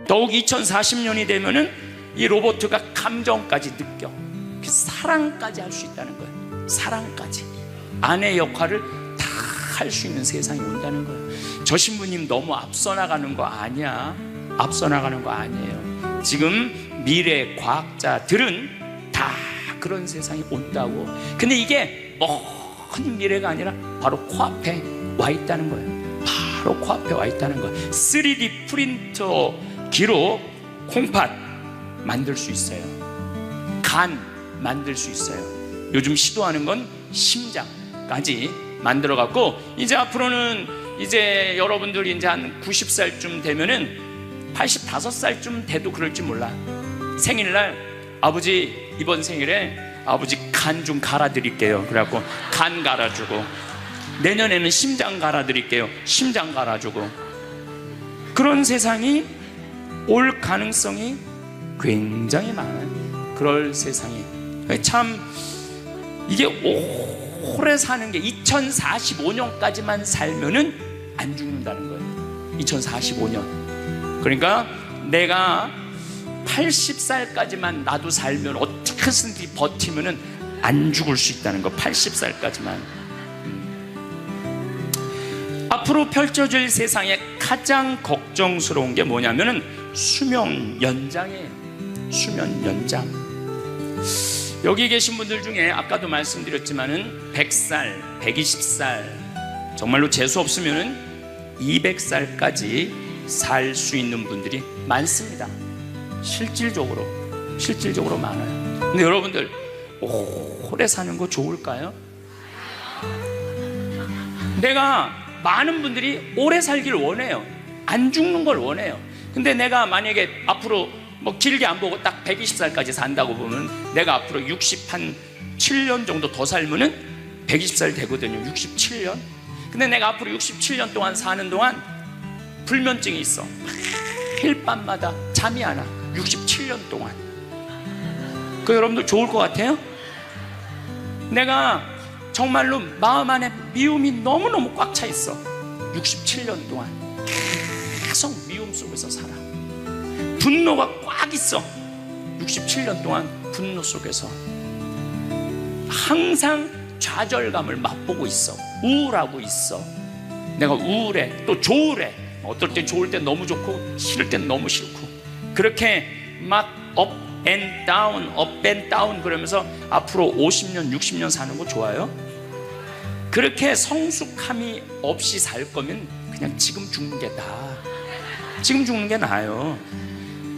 더욱 2040년이 되면은 이 로봇가 감정까지 느껴, 사랑까지 할 수 있다는 거예요. 사랑까지, 아내 역할을 다 할 수 있는 세상이 온다는 거예요. 저 신부님 너무 앞서 나가는 거 아니야. 앞서 나가는 거 아니에요. 지금 미래 과학자들은 다 그런 세상이 온다고. 근데 이게 먼 미래가 아니라 바로 코앞에 와 있다는 거예요. 바로 코앞에 와 있다는 거예요. 3D 프린터기로 콩팥 만들 수 있어요. 간 만들 수 있어요. 요즘 시도하는 건 심장까지 만들어 갖고, 이제 앞으로는 이제 여러분들이 이제 한 90살쯤 되면은 85살쯤 돼도 그럴지 몰라. 생일날 아버지 이번 생일에 아버지 간 좀 갈아 드릴게요. 그래갖고 간 갈아주고, 내년에는 심장 갈아 드릴게요. 심장 갈아주고. 그런 세상이 올 가능성이 굉장히 많아요. 그럴 세상이. 참 이게 오래 사는 게 2045년까지만 살면은 안 죽는다는 거예요. 2045년. 그러니까 내가 80살까지만 나도 살면 어떻게든지 버티면은 안 죽을 수 있다는 거. 80살까지만. 앞으로 펼쳐질 세상에 가장 걱정스러운 게 뭐냐면은 수명 연장이에요. 수명 연장. 여기 계신 분들 중에 아까도 말씀드렸지만은 100살, 120살, 정말로 재수 없으면은 200살까지 살 수 있는 분들이 많습니다. 실질적으로 많아요. 근데 여러분들 오래 사는 거 좋을까요? 내가 많은 분들이 오래 살길 원해요. 안 죽는 걸 원해요. 근데 내가 만약에 앞으로 뭐 길게 안 보고 딱 120살까지 산다고 보면 내가 앞으로 67년 정도 더 살면은 120살 되거든요. 67년. 근데 내가 앞으로 67년 동안 사는 동안 불면증이 있어. 매일 밤마다 잠이 안 와. 67년 동안. 그 여러분들 좋을 것 같아요? 내가 정말로 마음 안에 미움이 너무너무 꽉 차 있어. 67년 동안 계속 미움 속에서 살아. 분노가 꽉 있어. 67년 동안 분노 속에서 항상 좌절감을 맛보고 있어. 우울하고 있어. 내가 우울해, 또 좋으래. 어떨 때 좋을 땐 너무 좋고 싫을 땐 너무 싫고, 그렇게 막 업 앤 다운, 업 앤 다운 그러면서 앞으로 50년, 60년 사는 거 좋아요? 그렇게 성숙함이 없이 살 거면 그냥 지금 죽는 게 나아. 지금 죽는 게 나아요.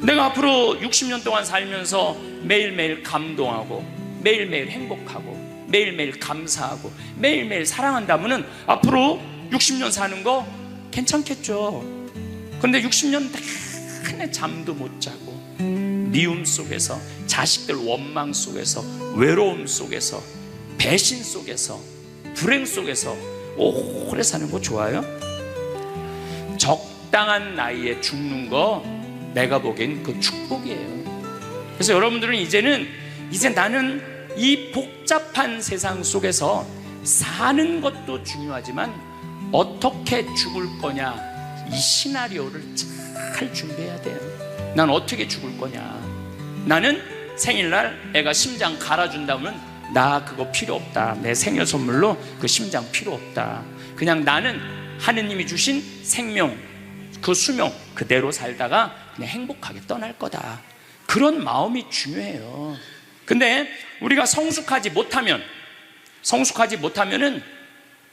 내가 앞으로 60년 동안 살면서 매일매일 감동하고, 매일매일 행복하고, 매일매일 감사하고, 매일매일 사랑한다면은 앞으로 60년 사는 거 괜찮겠죠. 근데 60년 내내 잠도 못 자고, 미움 속에서, 자식들 원망 속에서, 외로움 속에서, 배신 속에서, 불행 속에서 오래 사는 거 좋아요? 적당한 나이에 죽는 거 내가 보기엔 그 축복이에요. 그래서 여러분들은 이제 나는 이 복잡한 세상 속에서 사는 것도 중요하지만 어떻게 죽을 거냐, 이 시나리오를 잘 준비해야 돼요. 난 어떻게 죽을 거냐. 나는 생일날 애가 심장 갈아준다면 나 그거 필요 없다. 내 생일 선물로 그 심장 필요 없다. 그냥 나는 하느님이 주신 생명, 그 수명 그대로 살다가 그냥 행복하게 떠날 거다. 그런 마음이 중요해요. 근데 우리가 성숙하지 못하면은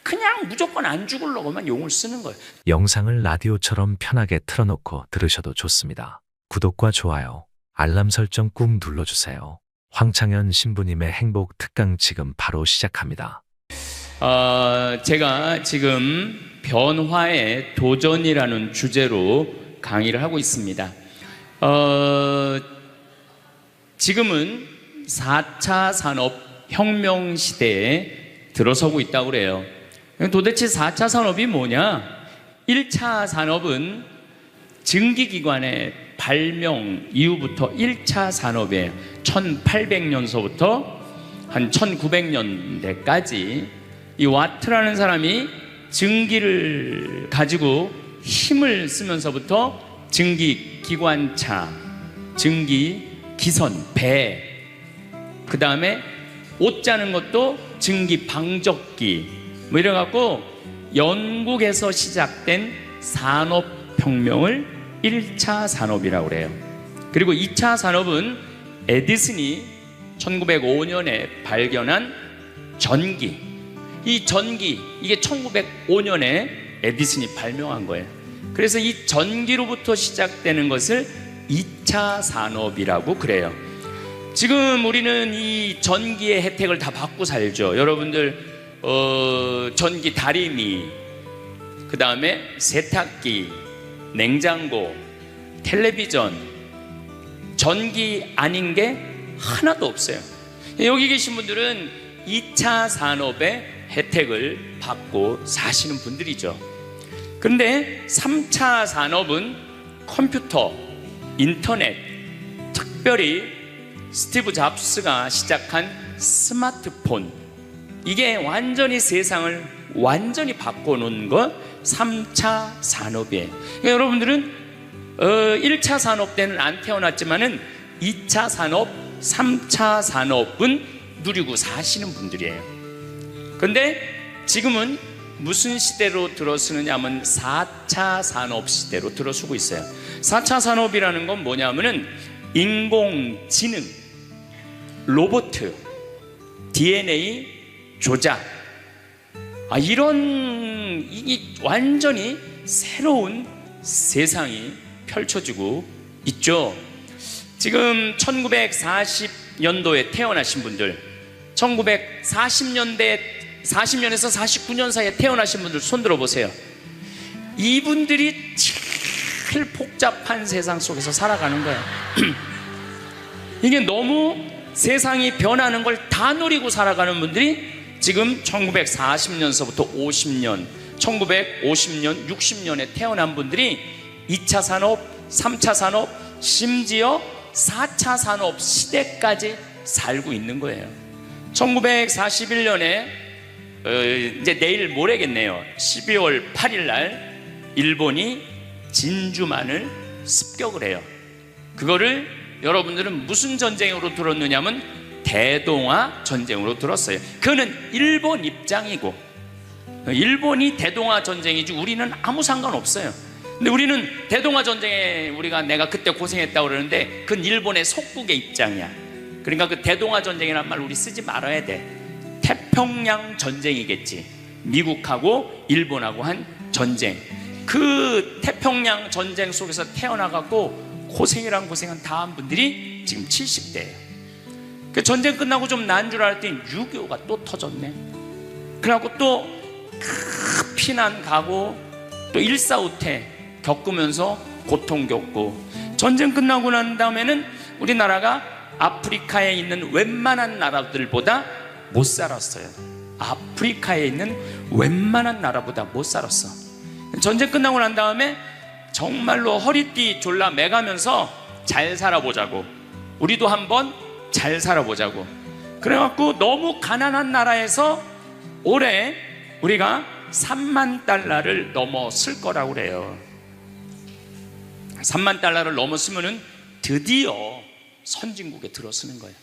그냥 무조건 안 죽으려고만 용을 쓰는 거예요. 영상을 라디오처럼 편하게 틀어놓고 들으셔도 좋습니다. 구독과 좋아요, 알람 설정 꾹 눌러주세요. 황창현 신부님의 행복 특강 지금 바로 시작합니다. 제가 지금 변화의 도전이라는 주제로 강의를 하고 있습니다. 지금은 4차 산업혁명 시대에 들어서고 있다고 그래요. 도대체 4차 산업이 뭐냐? 1차 산업은 증기기관의 발명 이후부터 1차 산업에 1800년서부터 한 1900년대까지 이 와트라는 사람이 증기를 가지고 힘을 쓰면서부터 증기 기관차, 증기 기선, 배, 그 다음에 옷 짜는 것도 증기 방적기, 뭐 이래갖고 영국에서 시작된 산업혁명을 1차 산업이라고 그래요. 그리고 2차 산업은 에디슨이 1905년에 발견한 전기, 이 전기, 이게 1905년에 에디슨이 발명한 거예요. 그래서 이 전기로부터 시작되는 것을 2차 산업이라고 그래요. 지금 우리는 이 전기의 혜택을 다 받고 살죠. 여러분들 전기 다리미, 그 다음에 세탁기, 냉장고, 텔레비전, 전기 아닌 게 하나도 없어요. 여기 계신 분들은 2차 산업의 혜택을 받고 사시는 분들이죠. 그런데 3차 산업은 컴퓨터, 인터넷, 특별히 스티브 잡스가 시작한 스마트폰, 이게 완전히 세상을 완전히 바꿔놓은 거 3차 산업이에요. 그러니까 여러분들은 1차 산업 때는 안 태어났지만은 2차 산업, 3차 산업은 누리고 사시는 분들이에요. 그런데 지금은 무슨 시대로 들어서느냐 하면 4차 산업 시대로 들어서고 있어요. 4차 산업이라는 건 뭐냐면은 인공지능, 로봇, DNA 조작, 이런 완전히 새로운 세상이 펼쳐지고 있죠. 지금 1940년도에 태어나신 분들, 1940년에서 49년 사이에 태어나신 분들 손 들어보세요. 이분들이 제일 복잡한 세상 속에서 살아가는 거예요. 이게 너무 세상이 변하는 걸 다 누리고 살아가는 분들이 지금 1940년서부터 50년, 1950년, 60년에 태어난 분들이 2차 산업, 3차 산업, 심지어 4차 산업 시대까지 살고 있는 거예요. 1941년에 이제 내일 모레겠네요. 12월 8일 날 일본이 진주만을 습격을 해요. 그거를 여러분들은 무슨 전쟁으로 들었느냐면 대동아 전쟁으로 들었어요. 그거는 일본 입장이고, 일본이 대동아 전쟁이지 우리는 아무 상관없어요. 근데 우리는 대동아 전쟁에 내가 그때 고생했다고 그러는데 그건 일본의 속국의 입장이야. 그러니까 그 대동아 전쟁이란 말 우리 쓰지 말아야 돼. 태평양 전쟁이겠지. 미국하고 일본하고 한 전쟁. 그 태평양 전쟁 속에서 태어나갖고 고생이란 고생한 다음 분들이 지금 70대예요. 그 전쟁 끝나고 좀 나은 줄 알았더니 6.25가 또 터졌네. 그래갖고 또 피난 가고 또 일사후퇴 겪으면서 고통 겪고, 전쟁 끝나고 난 다음에는 우리나라가 아프리카에 있는 웬만한 나라들보다 못 살았어요. 아프리카에 있는 웬만한 나라보다 못 살았어. 전쟁 끝나고 난 다음에 정말로 허리띠 졸라 매가면서 잘 살아보자고, 우리도 한번 잘 살아보자고. 그래갖고 너무 가난한 나라에서 올해 우리가 3만 달러를 넘었을 거라고 그래요. 3만 달러를 넘었으면은 드디어 선진국에 들어서는 거예요.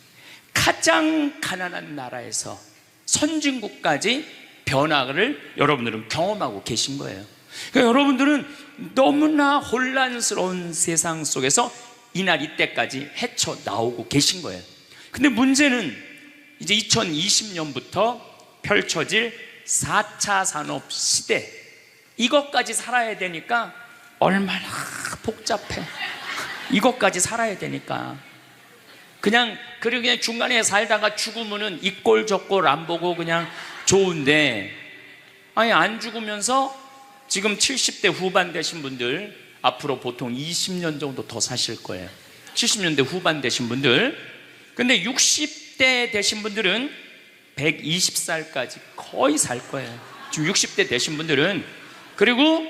가장 가난한 나라에서 선진국까지 변화를 여러분들은 경험하고 계신 거예요. 그러니까 여러분들은 너무나 혼란스러운 세상 속에서 이날 이때까지 헤쳐나오고 계신 거예요. 근데 문제는 이제 2020년부터 펼쳐질 4차 산업 시대, 이것까지 살아야 되니까 얼마나 복잡해. 이것까지 살아야 되니까 그냥 중간에 살다가 죽으면은 이 꼴 저 꼴 안 보고 그냥 좋은데, 안 죽으면서 지금 70대 후반 되신 분들 앞으로 보통 20년 정도 더 사실 거예요. 70년대 후반 되신 분들. 근데 60대 되신 분들은 120살까지 거의 살 거예요. 지금 60대 되신 분들은. 그리고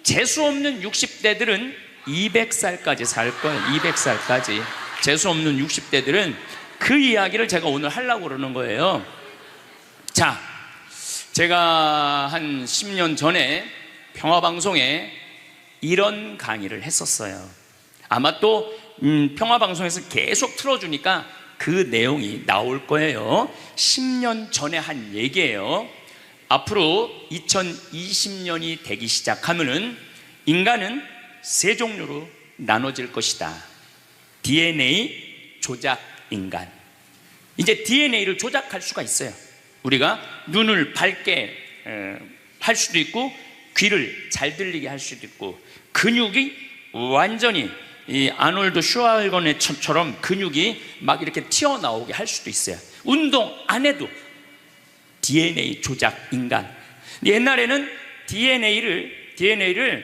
재수 없는 60대들은 200살까지 살 거예요. 200살까지. 재수 없는 60대들은. 그 이야기를 제가 오늘 하려고 그러는 거예요. 자, 제가 한 10년 전에 평화방송에 이런 강의를 했었어요. 아마 또 평화방송에서 계속 틀어주니까 그 내용이 나올 거예요. 10년 전에 한 얘기예요. 앞으로 2020년이 되기 시작하면은 인간은 세 종류로 나눠질 것이다. DNA 조작 인간. 이제 DNA를 조작할 수가 있어요. 우리가 눈을 밝게 할 수도 있고, 귀를 잘 들리게 할 수도 있고, 근육이 완전히 이 아놀드 슈왈거네처럼 근육이 막 이렇게 튀어나오게 할 수도 있어요. 운동 안 해도 DNA 조작 인간. 옛날에는 DNA를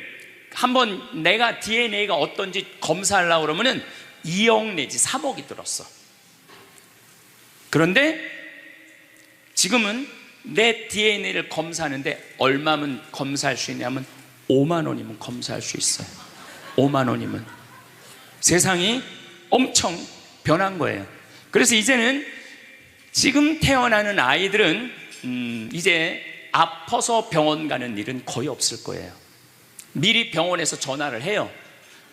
한번 내가 DNA가 어떤지 검사하려고 그러면은 2억 내지 3억이 들었어. 그런데 지금은 내 DNA를 검사하는데 얼마면 검사할 수 있냐면 5만 원이면 검사할 수 있어요. 5만 원이면. 세상이 엄청 변한 거예요. 그래서 이제는 지금 태어나는 아이들은 이제 아파서 병원 가는 일은 거의 없을 거예요. 미리 병원에서 전화를 해요.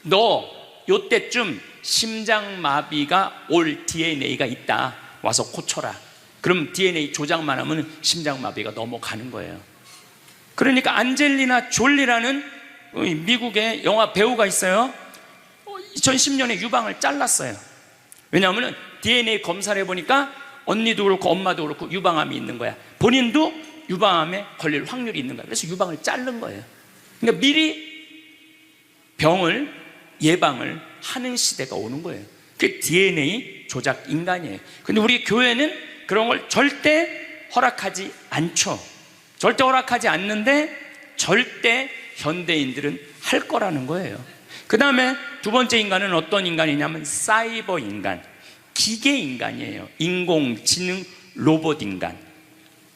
너 요때쯤 심장마비가 올 DNA가 있다. 와서 고쳐라. 그럼 DNA 조작만 하면 심장마비가 넘어가는 거예요. 그러니까 안젤리나 졸리라는 미국의 영화 배우가 있어요. 2010년에 유방을 잘랐어요. 왜냐하면 DNA 검사를 해보니까 언니도 그렇고 엄마도 그렇고 유방암이 있는 거야. 본인도 유방암에 걸릴 확률이 있는 거야. 그래서 유방을 자른 거예요. 그러니까 미리 병을 예방을 하는 시대가 오는 거예요. 그게 DNA 조작 인간이에요. 근데 우리 교회는 그런 걸 절대 허락하지 않죠. 절대 허락하지 않는데 절대 현대인들은 할 거라는 거예요. 그 다음에 두 번째 인간은 어떤 인간이냐면 사이버 인간, 기계 인간이에요. 인공지능 로봇 인간.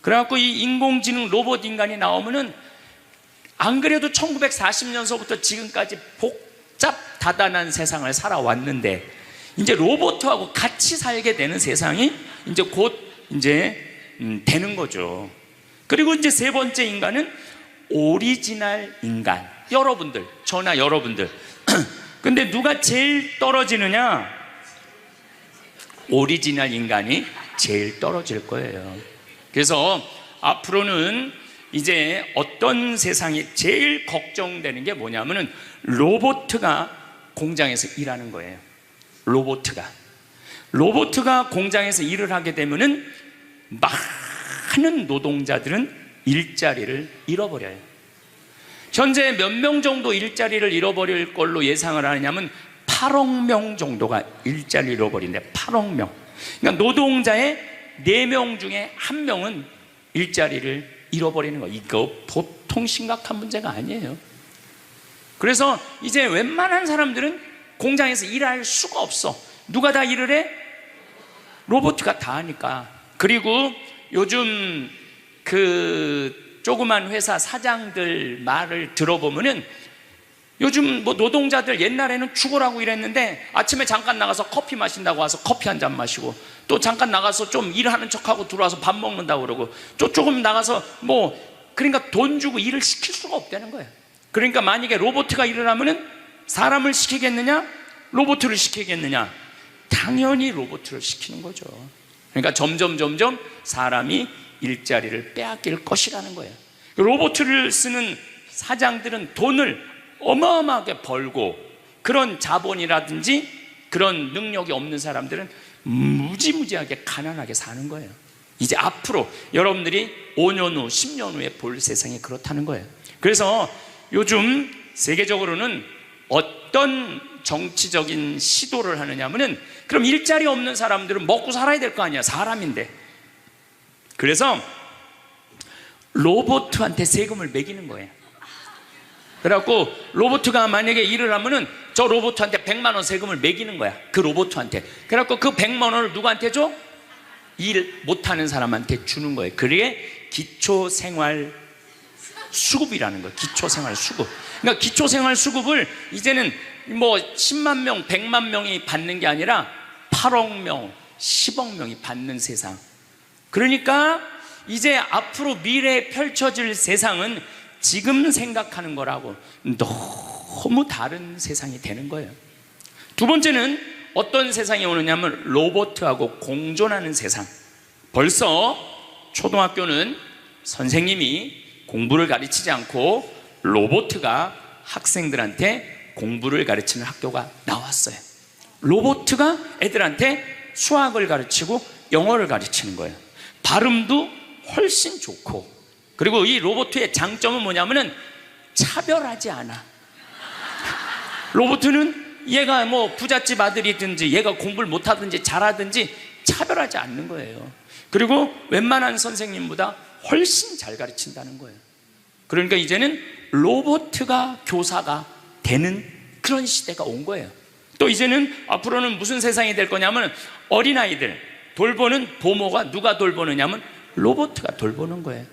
그래갖고 이 인공지능 로봇 인간이 나오면은 안 그래도 1940년서부터 지금까지 복잡 다단한 세상을 살아왔는데 이제 로봇하고 같이 살게 되는 세상이 이제 곧 되는 거죠. 그리고 이제 세 번째 인간은 오리지널 인간. 여러분들, 저나 여러분들. 근데 누가 제일 떨어지느냐? 오리지널 인간이 제일 떨어질 거예요. 그래서 앞으로는 이제 어떤 세상이 제일 걱정되는 게 뭐냐면은 로봇가 공장에서 일하는 거예요. 로봇가 공장에서 일을 하게 되면은 많은 노동자들은 일자리를 잃어버려요. 현재 몇 명 정도 일자리를 잃어버릴 걸로 예상을 하느냐면 8억 명 정도가 일자리를 잃어버린대. 8억 명. 그러니까 노동자의 4명 중에 1명은 일자리를 잃어버리는 거. 이거 보통 심각한 문제가 아니에요. 그래서 이제 웬만한 사람들은 공장에서 일할 수가 없어. 누가 다 일을 해? 로봇가 다 하니까. 그리고 요즘 그 조그만 회사 사장들 말을 들어보면은 요즘 뭐 노동자들 옛날에는 죽으라고 일했는데 아침에 잠깐 나가서 커피 마신다고 와서 커피 한 잔 마시고 또 잠깐 나가서 좀 일하는 척하고 들어와서 밥 먹는다고 그러고 또 조금 나가서 뭐 그러니까 돈 주고 일을 시킬 수가 없다는 거예요. 그러니까 만약에 로봇가 일을 하면은 사람을 시키겠느냐? 로봇을 시키겠느냐? 당연히 로봇을 시키는 거죠. 그러니까 점점 사람이 일자리를 빼앗길 것이라는 거예요. 로봇을 쓰는 사장들은 돈을 어마어마하게 벌고 그런 자본이라든지 그런 능력이 없는 사람들은 무지무지하게 가난하게 사는 거예요. 이제 앞으로 여러분들이 5년 후, 10년 후에 볼 세상이 그렇다는 거예요. 그래서 요즘 세계적으로는 어떤 정치적인 시도를 하느냐면은 그럼 일자리 없는 사람들은 먹고 살아야 될 거 아니야. 사람인데. 그래서 로봇한테 세금을 매기는 거예요. 그래갖고 로봇가 만약에 일을 하면은 저 로봇한테 100만 원 세금을 매기는 거야. 그 로봇한테. 그래갖고 그 100만 원을 누구한테 줘? 일 못하는 사람한테 주는 거예요. 그게 기초생활 수급이라는 거예요. 기초생활 수급. 그러니까 기초생활 수급을 이제는 뭐 10만 명, 100만 명이 받는 게 아니라 8억 명, 10억 명이 받는 세상. 그러니까 이제 앞으로 미래에 펼쳐질 세상은 지금 생각하는 거라고 너무 다른 세상이 되는 거예요. 두 번째는 어떤 세상이 오느냐면 로봇하고 공존하는 세상. 벌써 초등학교는 선생님이 공부를 가르치지 않고 로봇가 학생들한테 공부를 가르치는 학교가 나왔어요. 로봇가 애들한테 수학을 가르치고 영어를 가르치는 거예요. 발음도 훨씬 좋고, 그리고 이 로봇의 장점은 뭐냐면은 차별하지 않아. 로봇은 얘가 뭐 부잣집 아들이든지 얘가 공부를 못하든지 잘하든지 차별하지 않는 거예요. 그리고 웬만한 선생님보다 훨씬 잘 가르친다는 거예요. 그러니까 이제는 로봇가 교사가 되는 그런 시대가 온 거예요. 또 이제는 앞으로는 무슨 세상이 될 거냐면 어린아이들 돌보는 보모가 누가 돌보느냐면 로봇가 돌보는 거예요.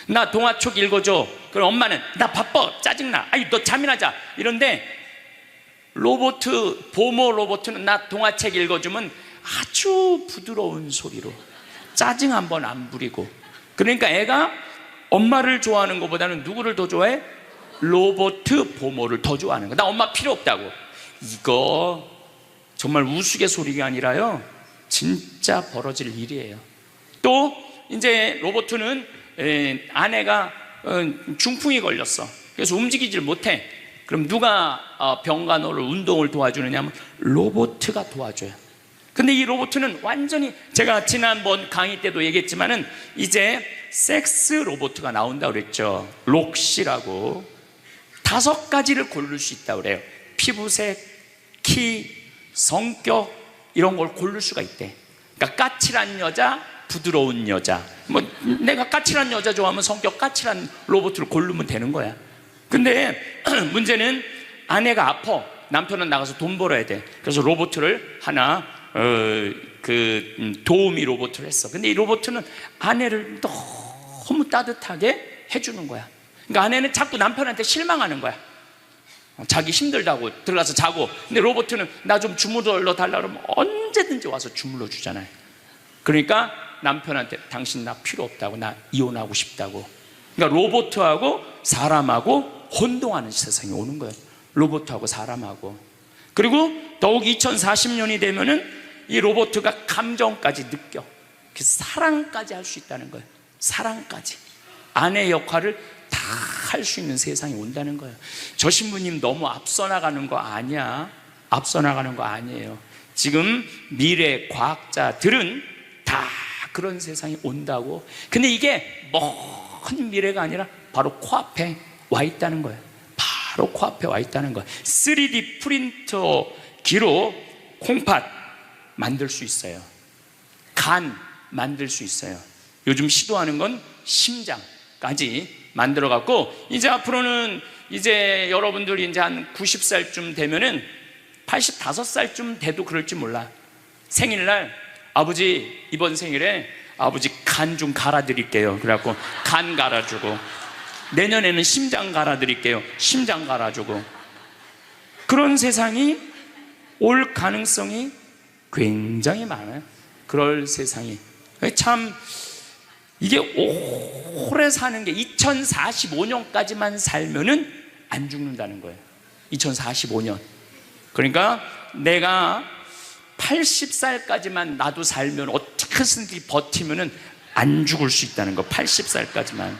나 동화책 읽어줘. 그럼 엄마는 나 바빠, 짜증나, 아이 너 잠이나 자, 이런데 보모 로봇은 나 동화책 읽어주면 아주 부드러운 소리로 짜증 한번 안 부리고. 그러니까 애가 엄마를 좋아하는 것보다는 누구를 더 좋아해? 로봇 보모를 더 좋아하는 거야. 나 엄마 필요 없다고. 이거 정말 우스갯소리가 아니라요, 진짜 벌어질 일이에요. 또 이제 로봇은 아내가 중풍이 걸렸어. 그래서 움직이질 못해. 그럼 누가 병간호를 운동을 도와주느냐 하면 로봇가 도와줘요. 근데 이 로봇은 완전히, 제가 지난번 강의 때도 얘기했지만은 이제 섹스 로봇가 나온다고 그랬죠. 록시라고 5가지를 고를 수 있다고 그래요. 피부색, 키, 성격, 이런 걸 고를 수가 있대. 그러니까 까칠한 여자, 부드러운 여자. 뭐 내가 까칠한 여자 좋아하면 성격 까칠한 로봇을 고르면 되는 거야. 근데 문제는 아내가 아파. 남편은 나가서 돈 벌어야 돼. 그래서 로봇을 하나 도우미 로봇을 했어. 근데 이 로봇은 아내를 너무 따뜻하게 해주는 거야. 그러니까 아내는 자꾸 남편한테 실망하는 거야. 자기 힘들다고 들어가서 자고. 근데 로봇은 나 좀 주물러 달라 그러면 언제든지 와서 주물러 주잖아요. 그러니까 남편한테 당신 나 필요 없다고, 나 이혼하고 싶다고. 그러니까 로봇하고 사람하고 혼동하는 세상이 오는 거예요. 로봇하고 사람하고. 그리고 더욱 2040년이 되면은 이 로봇가 감정까지 느껴. 사랑까지 할 수 있다는 거예요. 사랑까지. 아내 역할을 다 할 수 있는 세상이 온다는 거예요. 저 신부님 너무 앞서 나가는 거 아니야? 앞서 나가는 거 아니에요. 지금 미래 과학자들은 다 그런 세상이 온다고. 근데 이게 먼 미래가 아니라 바로 코앞에 와 있다는 거예요. 바로 코앞에 와 있다는 거예요. 3D 프린터기로 콩팥 만들 수 있어요. 간 만들 수 있어요. 요즘 시도하는 건 심장까지 만들어 갖고, 이제 앞으로는 이제 여러분들이 이제 한 90살쯤 되면은 85살쯤 돼도 그럴지 몰라. 생일날 아버지 이번 생일에 아버지 간 좀 갈아드릴게요. 그래갖고 간 갈아주고, 내년에는 심장 갈아드릴게요. 심장 갈아주고. 그런 세상이 올 가능성이 굉장히 많아요. 그럴 세상이. 참 이게 오래 사는 게 2045년까지만 살면은 안 죽는다는 거예요. 2045년. 그러니까 내가 80살까지만 나도 살면 어떻게든지 버티면은 안 죽을 수 있다는 거. 80살까지만.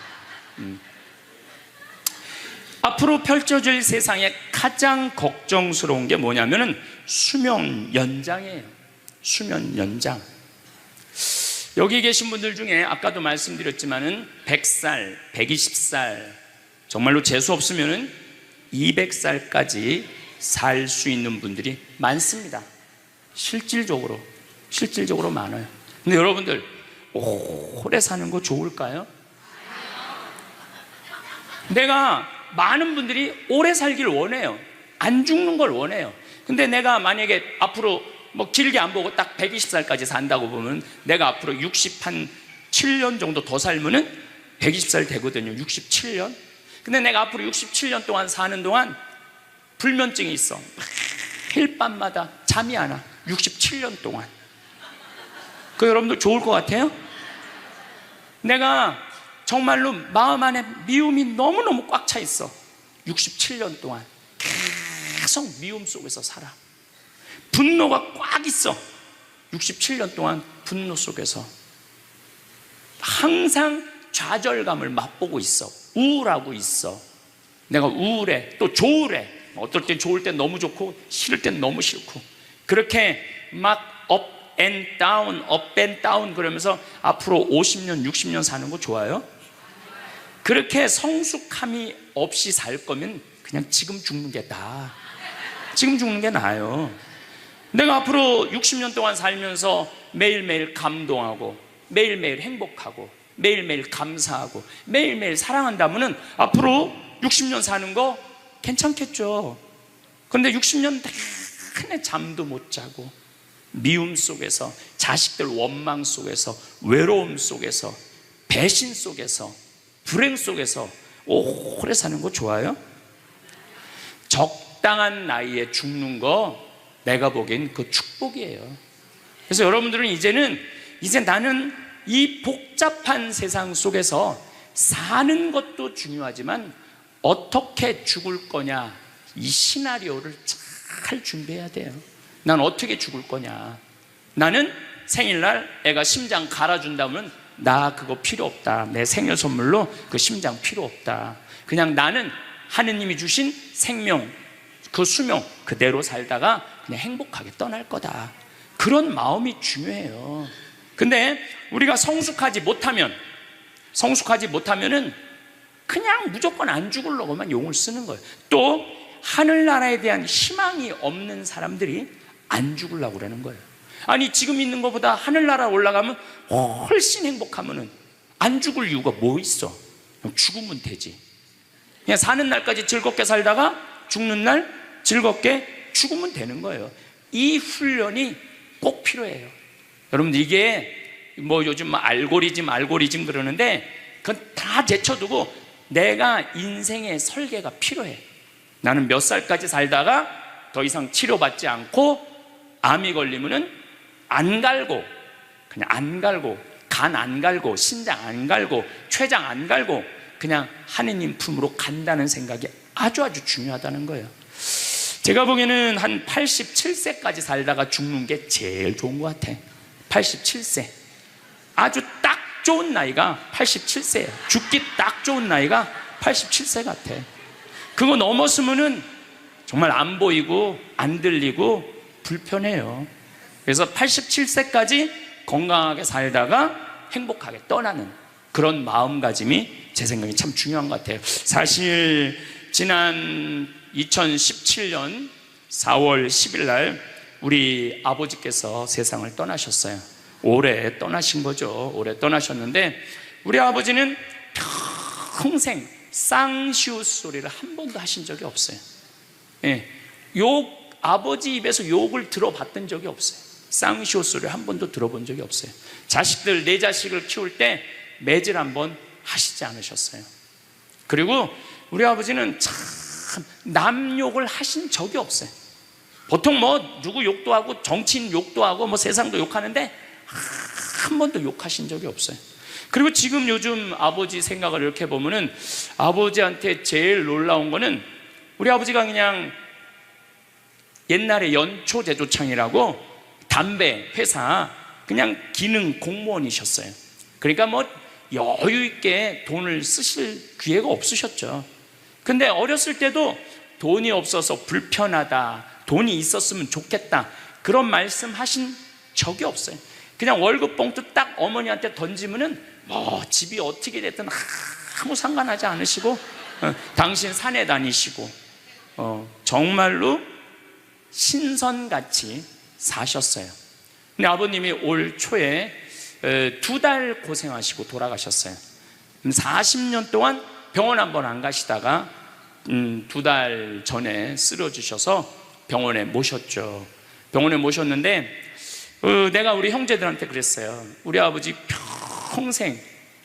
앞으로 펼쳐질 세상에 가장 걱정스러운 게 뭐냐면은 수명 연장이에요. 수명 연장. 여기 계신 분들 중에 아까도 말씀드렸지만은 100살, 120살, 정말로 재수 없으면은 200살까지 살 수 있는 분들이 많습니다. 실질적으로 많아요. 근데 여러분들 오래 사는 거 좋을까요? 내가 많은 분들이 오래 살길 원해요. 안 죽는 걸 원해요. 근데 내가 만약에 앞으로 뭐 길게 안 보고 딱 120살까지 산다고 보면 내가 앞으로 67년 정도 더 살면은 120살 되거든요. 67년. 근데 내가 앞으로 67년 동안 사는 동안 불면증이 있어. 매일 밤마다 잠이 안 와. 67년 동안. 그 여러분들 좋을 것 같아요? 내가 정말로 마음 안에 미움이 너무너무 꽉 차 있어. 67년 동안 계속 미움 속에서 살아. 분노가 꽉 있어. 67년 동안 분노 속에서 항상 좌절감을 맛보고 있어. 우울하고 있어. 내가 우울해, 또 좋으래. 어떨 땐 좋을 땐 너무 좋고 싫을 땐 너무 싫고, 그렇게 막 업 앤 다운, 업 앤 다운 그러면서 앞으로 50년, 60년 사는 거 좋아요? 그렇게 성숙함이 없이 살 거면 그냥 지금 죽는 게 나아. 지금 죽는 게 나아요. 내가 앞으로 60년 동안 살면서 매일매일 감동하고, 매일매일 행복하고, 매일매일 감사하고, 매일매일 사랑한다면 앞으로 60년 사는 거 괜찮겠죠. 근데 60년 내내 잠도 못 자고, 미움 속에서, 자식들 원망 속에서, 외로움 속에서, 배신 속에서, 불행 속에서 오래 사는 거 좋아요? 적당한 나이에 죽는 거 내가 보기엔 그 축복이에요. 그래서 여러분들은 이제 나는 이 복잡한 세상 속에서 사는 것도 중요하지만 어떻게 죽을 거냐, 이 시나리오를 잘 준비해야 돼요. 난 어떻게 죽을 거냐. 나는 생일날 애가 심장 갈아준다면 나 그거 필요 없다. 내 생일 선물로 그 심장 필요 없다. 그냥 나는 하느님이 주신 생명, 그 수명 그대로 살다가 그냥 행복하게 떠날 거다. 그런 마음이 중요해요. 근데 우리가 성숙하지 못하면은 그냥 무조건 안 죽으려고만 용을 쓰는 거예요. 또 하늘나라에 대한 희망이 없는 사람들이 안 죽으려고 그러는 거예요. 아니, 지금 있는 것보다 하늘나라 올라가면 훨씬 행복하면은 안 죽을 이유가 뭐 있어? 그냥 죽으면 되지. 그냥 사는 날까지 즐겁게 살다가 죽는 날 즐겁게 죽으면 되는 거예요. 이 훈련이 꼭 필요해요. 여러분들, 이게 뭐 요즘 알고리즘 그러는데 그건 다 제쳐두고 내가 인생의 설계가 필요해. 나는 몇 살까지 살다가 더 이상 치료받지 않고 암이 걸리면은 안 갈고, 그냥 안 갈고, 간 안 갈고, 신장 안 갈고, 췌장 안 갈고 그냥 하느님 품으로 간다는 생각이 아주 중요하다는 거예요. 제가 보기에는 한 87세까지 살다가 죽는 게 제일 좋은 것 같아. 87세 아주 딱 좋은 나이가 87세예요. 죽기 딱 좋은 나이가 87세 같아. 그거 넘었으면은 정말 안 보이고 안 들리고 불편해요. 그래서 87세까지 건강하게 살다가 행복하게 떠나는 그런 마음가짐이 제 생각에 참 중요한 것 같아요. 사실 지난 2017년 4월 10일 날 우리 아버지께서 세상을 떠나셨어요. 올해 떠나신 거죠. 올해 떠나셨는데 우리 아버지는 평생 쌍시옷 소리를 한 번도 하신 적이 없어요. 아버지 입에서 욕을 들어봤던 적이 없어요. 쌍시옷 소리를 한 번도 들어본 적이 없어요. 자식들, 내 자식을 키울 때 매질 한 번 하시지 않으셨어요. 그리고 우리 아버지는 참 남 욕을 하신 적이 없어요. 보통 뭐 누구 욕도 하고 정치인 욕도 하고 뭐 세상도 욕하는데 한 번도 욕하신 적이 없어요. 그리고 지금 요즘 아버지 생각을 이렇게 보면은 아버지한테 제일 놀라운 거는 우리 아버지가 그냥 옛날에 연초제조창이라고 담배 회사 그냥 기능 공무원이셨어요. 그러니까 뭐 여유 있게 돈을 쓰실 기회가 없으셨죠. 근데 어렸을 때도 돈이 없어서 불편하다, 돈이 있었으면 좋겠다, 그런 말씀 하신 적이 없어요. 그냥 월급 봉투 딱 어머니한테 던지면은 뭐 집이 어떻게 됐든 아무 상관하지 않으시고 당신 산에 다니시고 정말로 신선같이 사셨어요. 근데 아버님이 올 초에 2달 고생하시고 돌아가셨어요. 40년 동안 병원 한 번 안 가시다가 2달 전에 쓰러지셔서 병원에 모셨죠. 병원에 모셨는데 내가 우리 형제들한테 그랬어요. 우리 아버지 평생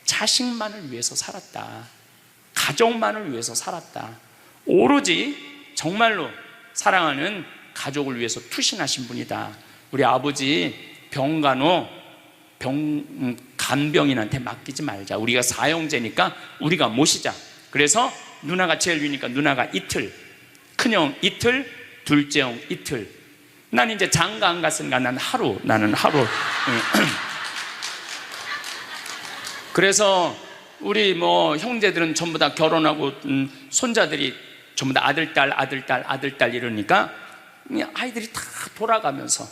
자식만을 위해서 살았다. 가족만을 위해서 살았다. 오로지 정말로 사랑하는 가족을 위해서 투신하신 분이다. 우리 아버지 간병인한테 맡기지 말자. 우리가 사형제니까 우리가 모시자. 그래서 누나가 제일 위니까 누나가 이틀, 큰형 이틀, 둘째 형 이틀. 난 이제 장가 안 갔으니까 나는 하루. 그래서 우리 뭐 형제들은 전부 다 결혼하고 손자들이 전부 다 아들, 딸 이러니까 아이들이 다 돌아가면서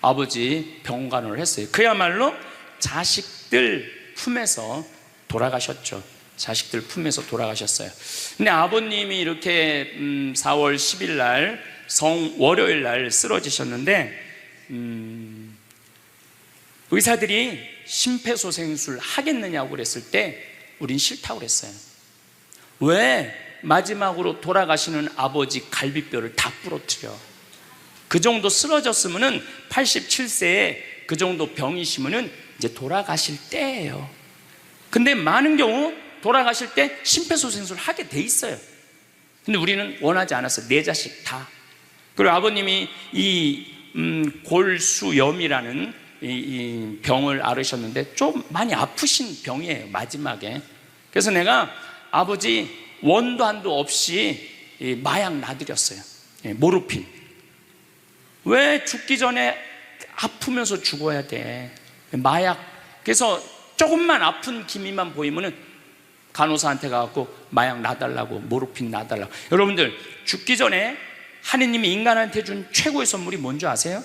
아버지 병간호를 했어요. 그야말로 자식들 품에서 돌아가셨죠. 자식들 품에서 돌아가셨어요. 근데 아버님이 이렇게 4월 10일 날 월요일 날 쓰러지셨는데 의사들이 심폐소생술 하겠느냐고 그랬을 때 우린 싫다고 그랬어요. 왜 마지막으로 돌아가시는 아버지 갈비뼈를 다 부러뜨려? 그 정도 쓰러졌으면은 87세에 그 정도 병이시면은 이제 돌아가실 때예요. 근데 많은 경우 돌아가실 때 심폐소생술 하게 돼 있어요. 근데 우리는 원하지 않았어요. 네 자식 다. 그리고 아버님이 이 골수염이라는 이 병을 앓으셨는데 좀 많이 아프신 병이에요, 마지막에. 그래서 내가 아버지 원도 한도 없이 마약 놔드렸어요. 모르핀. 왜 죽기 전에 아프면서 죽어야 돼? 마약. 그래서 조금만 아픈 기미만 보이면은 간호사한테 가갖고 마약 놔달라고, 모르핀 놔달라고. 여러분들, 죽기 전에 하느님이 인간한테 준 최고의 선물이 뭔지 아세요?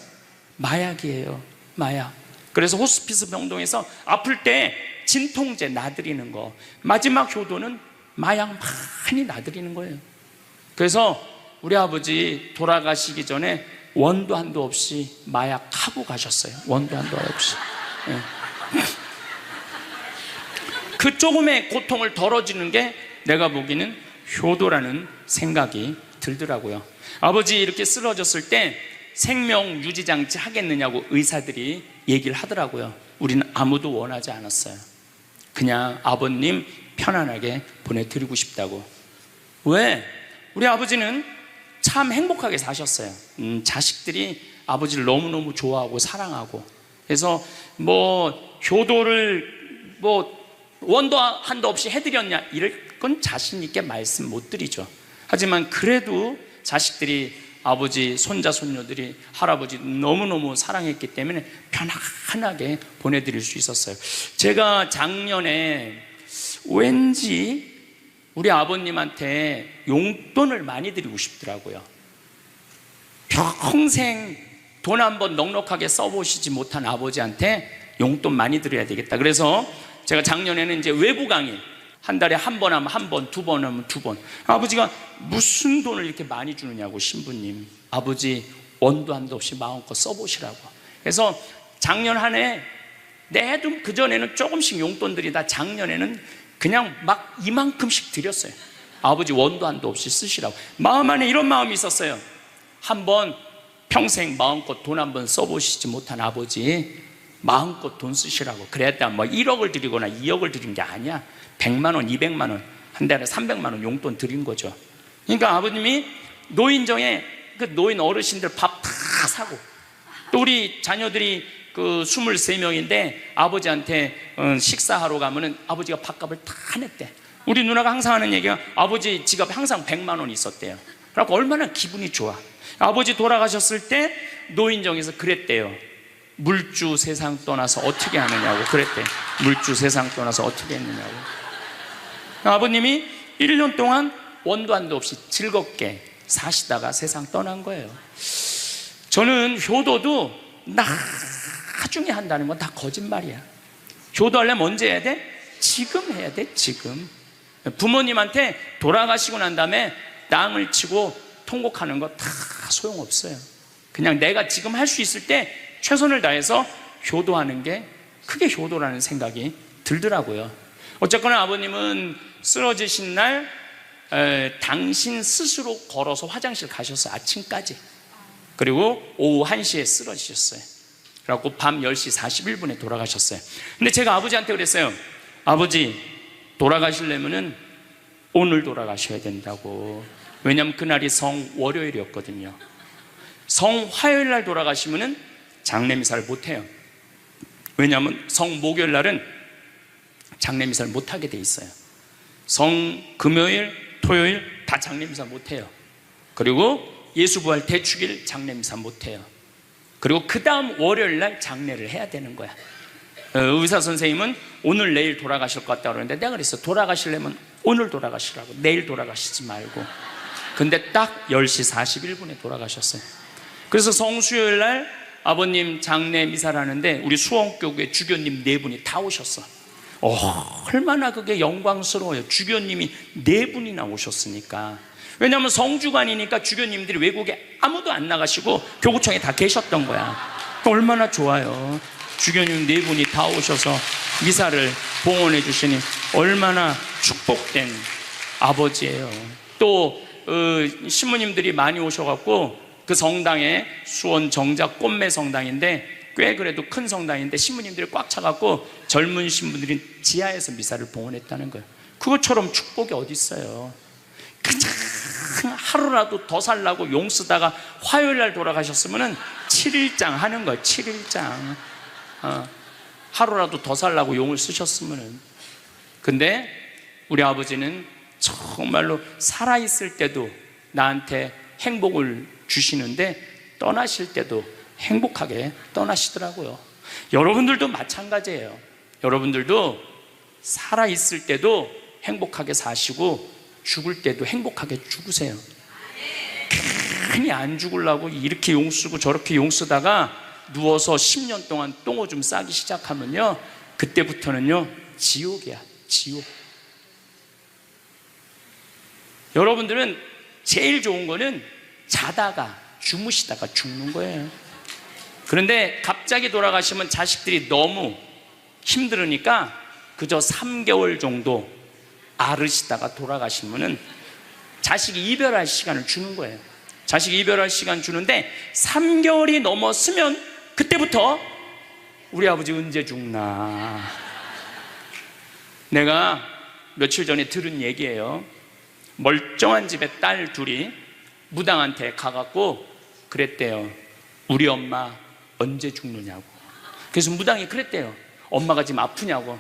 마약이에요. 마약. 그래서 호스피스 병동에서 아플 때 진통제 놔드리는 거, 마지막 효도는 마약 많이 놔드리는 거예요. 그래서 우리 아버지 돌아가시기 전에 원도 한도 없이 마약 하고 가셨어요. 원도 한도 없이. 그 조금의 고통을 덜어주는 게 내가 보기에는 효도라는 생각이 들더라고요. 아버지 이렇게 쓰러졌을 때 생명 유지장치 하겠느냐고 의사들이 얘기를 하더라고요. 우리는 아무도 원하지 않았어요. 그냥 아버님 편안하게 보내드리고 싶다고. 왜? 우리 아버지는 참 행복하게 사셨어요. 자식들이 아버지를 너무너무 좋아하고 사랑하고. 그래서 뭐 효도를 뭐 원도 한도 없이 해드렸냐, 이럴 건 자신 있게 말씀 못 드리죠. 하지만 그래도 자식들이, 아버지, 손자, 손녀들이 할아버지 너무너무 사랑했기 때문에 편안하게 보내드릴 수 있었어요. 제가 작년에 왠지 우리 아버님한테 용돈을 많이 드리고 싶더라고요. 평생 돈 한번 넉넉하게 써보시지 못한 아버지한테 용돈 많이 드려야 되겠다. 그래서 제가 작년에는 이제 외부 강의, 한 달에 한 번 하면 한 번, 두 번 하면 두 번. 아버지가 무슨 돈을 이렇게 많이 주느냐고, 신부님. 아버지 원도 한도 없이 마음껏 써보시라고. 그래서 작년 한 해 내도 그전에는 조금씩 용돈 드리다 작년에는 그냥 막 이만큼씩 드렸어요. 아버지 원도 한도 없이 쓰시라고. 마음 안에 이런 마음이 있었어요. 한번 평생 마음껏 돈 한 번 써보시지 못한 아버지 마음껏 돈 쓰시라고. 그랬다 뭐 1억을 드리거나 2억을 드린 게 아니야. 100만 원, 200만 원, 한 달에 300만 원 용돈 드린 거죠. 그러니까 아버님이 노인정에 그 노인 어르신들 밥 다 사고, 또 우리 자녀들이 그 23명인데 아버지한테 식사하러 가면은 아버지가 밥값을 다 냈대. 우리 누나가 항상 하는 얘기가 아버지 지갑에 항상 100만 원이 있었대요. 그래서 얼마나 기분이 좋아. 아버지 돌아가셨을 때 노인정에서 그랬대요. 물주 세상 떠나서 어떻게 하느냐고 그랬대. 물주 세상 떠나서 어떻게 했느냐고. 아버님이 1년 동안 원도 한도 없이 즐겁게 사시다가 세상 떠난 거예요. 저는 효도도 나중에 한다는 건 다 거짓말이야. 효도하려면 언제 해야 돼? 지금 해야 돼, 지금. 부모님한테 돌아가시고 난 다음에 땅을 치고 통곡하는 거 다 소용없어요. 그냥 내가 지금 할 수 있을 때 최선을 다해서 효도하는 게 크게 효도라는 생각이 들더라고요. 어쨌거나 아버님은 쓰러지신 날 당신 스스로 걸어서 화장실 가셔서 아침까지, 그리고 오후 1시에 쓰러지셨어요. 그래갖고 밤 10시 41분에 돌아가셨어요. 근데 제가 아버지한테 그랬어요. 아버지 돌아가시려면은 오늘 돌아가셔야 된다고. 왜냐하면 그날이 성월요일이었거든요. 성화요일 날 돌아가시면은 장례미사를 못해요. 왜냐하면 성목요일 날은 장례미사를 못하게 돼 있어요. 성금요일, 토요일 다 장례미사 못해요. 그리고 예수부활 대축일 장례미사 못해요. 그리고 그 다음 월요일 날 장례를 해야 되는 거야. 의사 선생님은 오늘 내일 돌아가실 것 같다고 그러는데 내가 그랬어. 돌아가시려면 오늘 돌아가시라고, 내일 돌아가시지 말고. 근데 딱 10시 41분에 돌아가셨어요. 그래서 성수요일 날 아버님 장례 미사를 하는데 우리 수원교구에 주교님 4분이 다 오셨어. 얼마나 그게 영광스러워요. 주교님이 4분이나 오셨으니까. 왜냐하면 성주관이니까 주교님들이 외국에 아무도 안 나가시고 교구청에 다 계셨던 거야. 얼마나 좋아요. 주교님 4분이 다 오셔서 미사를 봉헌해 주시니 얼마나 축복된 아버지예요. 또 신부님들이 많이 오셔갖고 그 성당에 수원 정작 꽃매 성당인데 꽤 그래도 큰 성당인데 신부님들이 꽉 차갖고 젊은 신부들이 지하에서 미사를 봉헌했다는 거예요. 그것처럼 축복이 어디 있어요. 그냥 하루라도 더 살라고 용 쓰다가 화요일 날 돌아가셨으면 7일장 하는 거예요. 7일장. 하루라도 더 살라고 용을 쓰셨으면. 근데 우리 아버지는 정말로 살아있을 때도 나한테 행복을 주시는데 떠나실 때도 행복하게 떠나시더라고요. 여러분들도 마찬가지예요. 여러분들도 살아있을 때도 행복하게 사시고 죽을 때도 행복하게 죽으세요. 괜히 안 죽으려고 이렇게 용 쓰고 저렇게 용 쓰다가 누워서 10년 동안 똥오줌 싸기 시작하면요, 그때부터는요 지옥이야. 지옥. 여러분들은 제일 좋은 거는 자다가 주무시다가 죽는 거예요. 그런데 갑자기 돌아가시면 자식들이 너무 힘들으니까 그저 3개월 정도 앓으시다가 돌아가시면은 자식이 이별할 시간을 주는 거예요. 자식이 이별할 시간 주는데 3개월이 넘었으면 그때부터 우리 아버지 언제 죽나. 내가 며칠 전에 들은 얘기예요. 멀쩡한 집에 딸 둘이 무당한테 가갖고 그랬대요. 우리 엄마 언제 죽느냐고. 그래서 무당이 그랬대요. 엄마가 지금 아프냐고.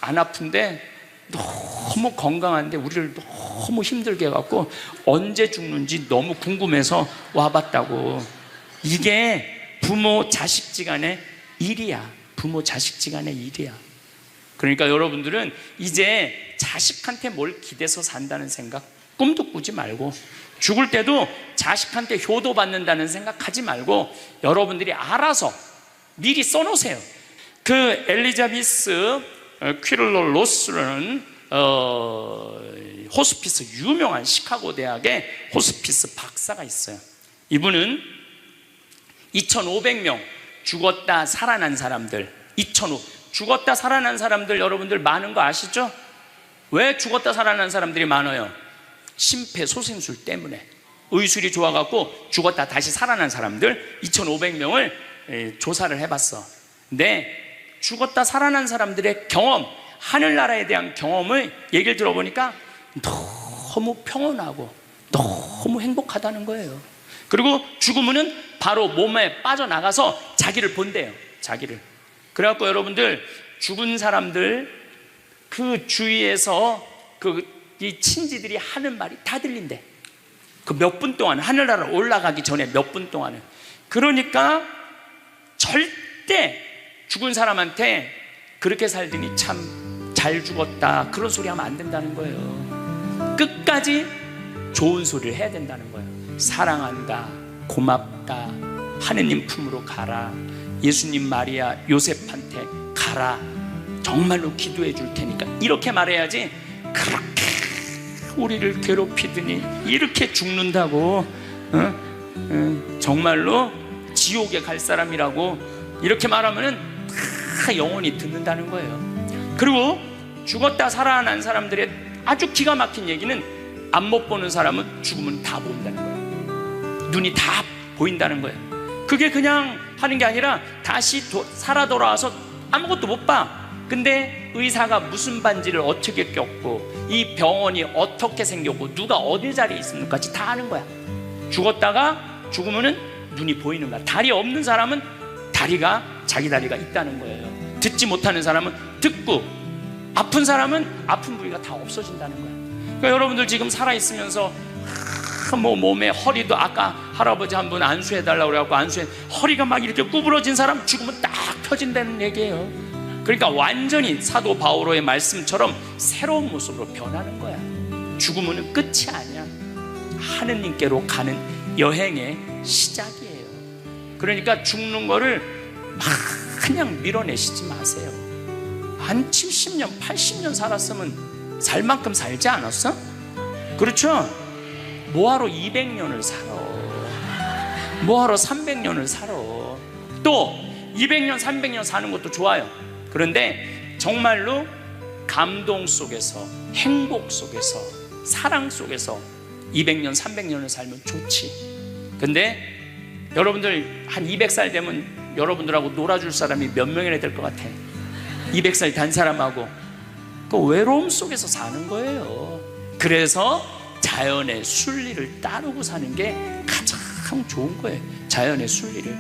안 아픈데 너무 건강한데 우리를 너무 힘들게 해갖고 언제 죽는지 너무 궁금해서 와봤다고. 이게 부모 자식지간의 일이야. 부모 자식지간의 일이야. 그러니까 여러분들은 이제 자식한테 뭘 기대서 산다는 생각 꿈도 꾸지 말고, 죽을 때도 자식한테 효도받는다는 생각 하지 말고 여러분들이 알아서 미리 써놓으세요. 그 엘리자베스 퀴를러 로스라는 호스피스, 유명한 시카고 대학의 호스피스 박사가 있어요. 이분은 2,500명 죽었다 살아난 사람들, 죽었다 살아난 사람들 여러분들 많은 거 아시죠? 왜 죽었다 살아난 사람들이 많아요? 심폐소생술 때문에. 의술이 좋아갖고 죽었다 다시 살아난 사람들 2,500명을 조사를 해봤어. 근데 죽었다 살아난 사람들의 경험, 하늘나라에 대한 경험을 얘기를 들어보니까 너무 평온하고 너무 행복하다는 거예요. 그리고 죽으면은 바로 몸에 빠져나가서 자기를 본대요. 자기를. 그래갖고 여러분들 죽은 사람들 그 주위에서 이 친지들이 하는 말이 다 들린대. 그 몇 분 동안, 하늘나라 올라가기 전에 몇 분 동안은. 그러니까 절대 죽은 사람한테 그렇게 살더니 참 잘 죽었다 그런 소리 하면 안 된다는 거예요. 끝까지 좋은 소리를 해야 된다는 거예요. 사랑한다, 고맙다, 하느님 품으로 가라, 예수님 마리아 요셉한테 가라, 정말로 기도해 줄 테니까, 이렇게 말해야지. 그렇게 우리를 괴롭히더니 이렇게 죽는다고 정말로 지옥에 갈 사람이라고 이렇게 말하면은 다 영원히 듣는다는 거예요. 그리고 죽었다 살아난 사람들의 아주 기가 막힌 얘기는 안 못 보는 사람은 죽으면 다 보인다는 거예요. 눈이 다 보인다는 거예요. 그게 그냥 하는 게 아니라 다시 살아 돌아와서 아무것도 못 봐. 근데 의사가 무슨 반지를 어떻게 꼈고 이 병원이 어떻게 생겼고 누가 어디 자리에 있는지까지 다 아는 거야. 죽었다가 죽으면은 눈이 보이는 거야. 다리 없는 사람은 다리가, 자기 다리가 있다는 거예요. 듣지 못하는 사람은 듣고, 아픈 사람은 아픈 부위가 다 없어진다는 거야. 그러니까 여러분들 지금 살아있으면서 뭐 몸에 허리도 아까 할아버지 한 분 안수해달라고 그래갖고 안수해 허리가 막 이렇게 구부러진 사람 죽으면 딱 펴진다는 얘기예요. 그러니까 완전히 사도 바오로의 말씀처럼 새로운 모습으로 변하는 거야. 죽음은 끝이 아니야. 하느님께로 가는 여행의 시작이에요. 그러니까 죽는 거를 막 그냥 밀어내시지 마세요. 한 70년, 80년 살았으면 살 만큼 살지 않았어? 그렇죠? 뭐하러 200년을 살아? 뭐하러 300년을 살아? 또 200년, 300년 사는 것도 좋아요. 그런데 정말로 감동 속에서, 행복 속에서, 사랑 속에서 200년, 300년을 살면 좋지. 근데 여러분들 한 200살 되면 여러분들하고 놀아줄 사람이 몇 명이나 될 것 같아? 200살 단 사람하고. 그 외로움 속에서 사는 거예요. 그래서 자연의 순리를 따르고 사는 게 가장 좋은 거예요. 자연의 순리를.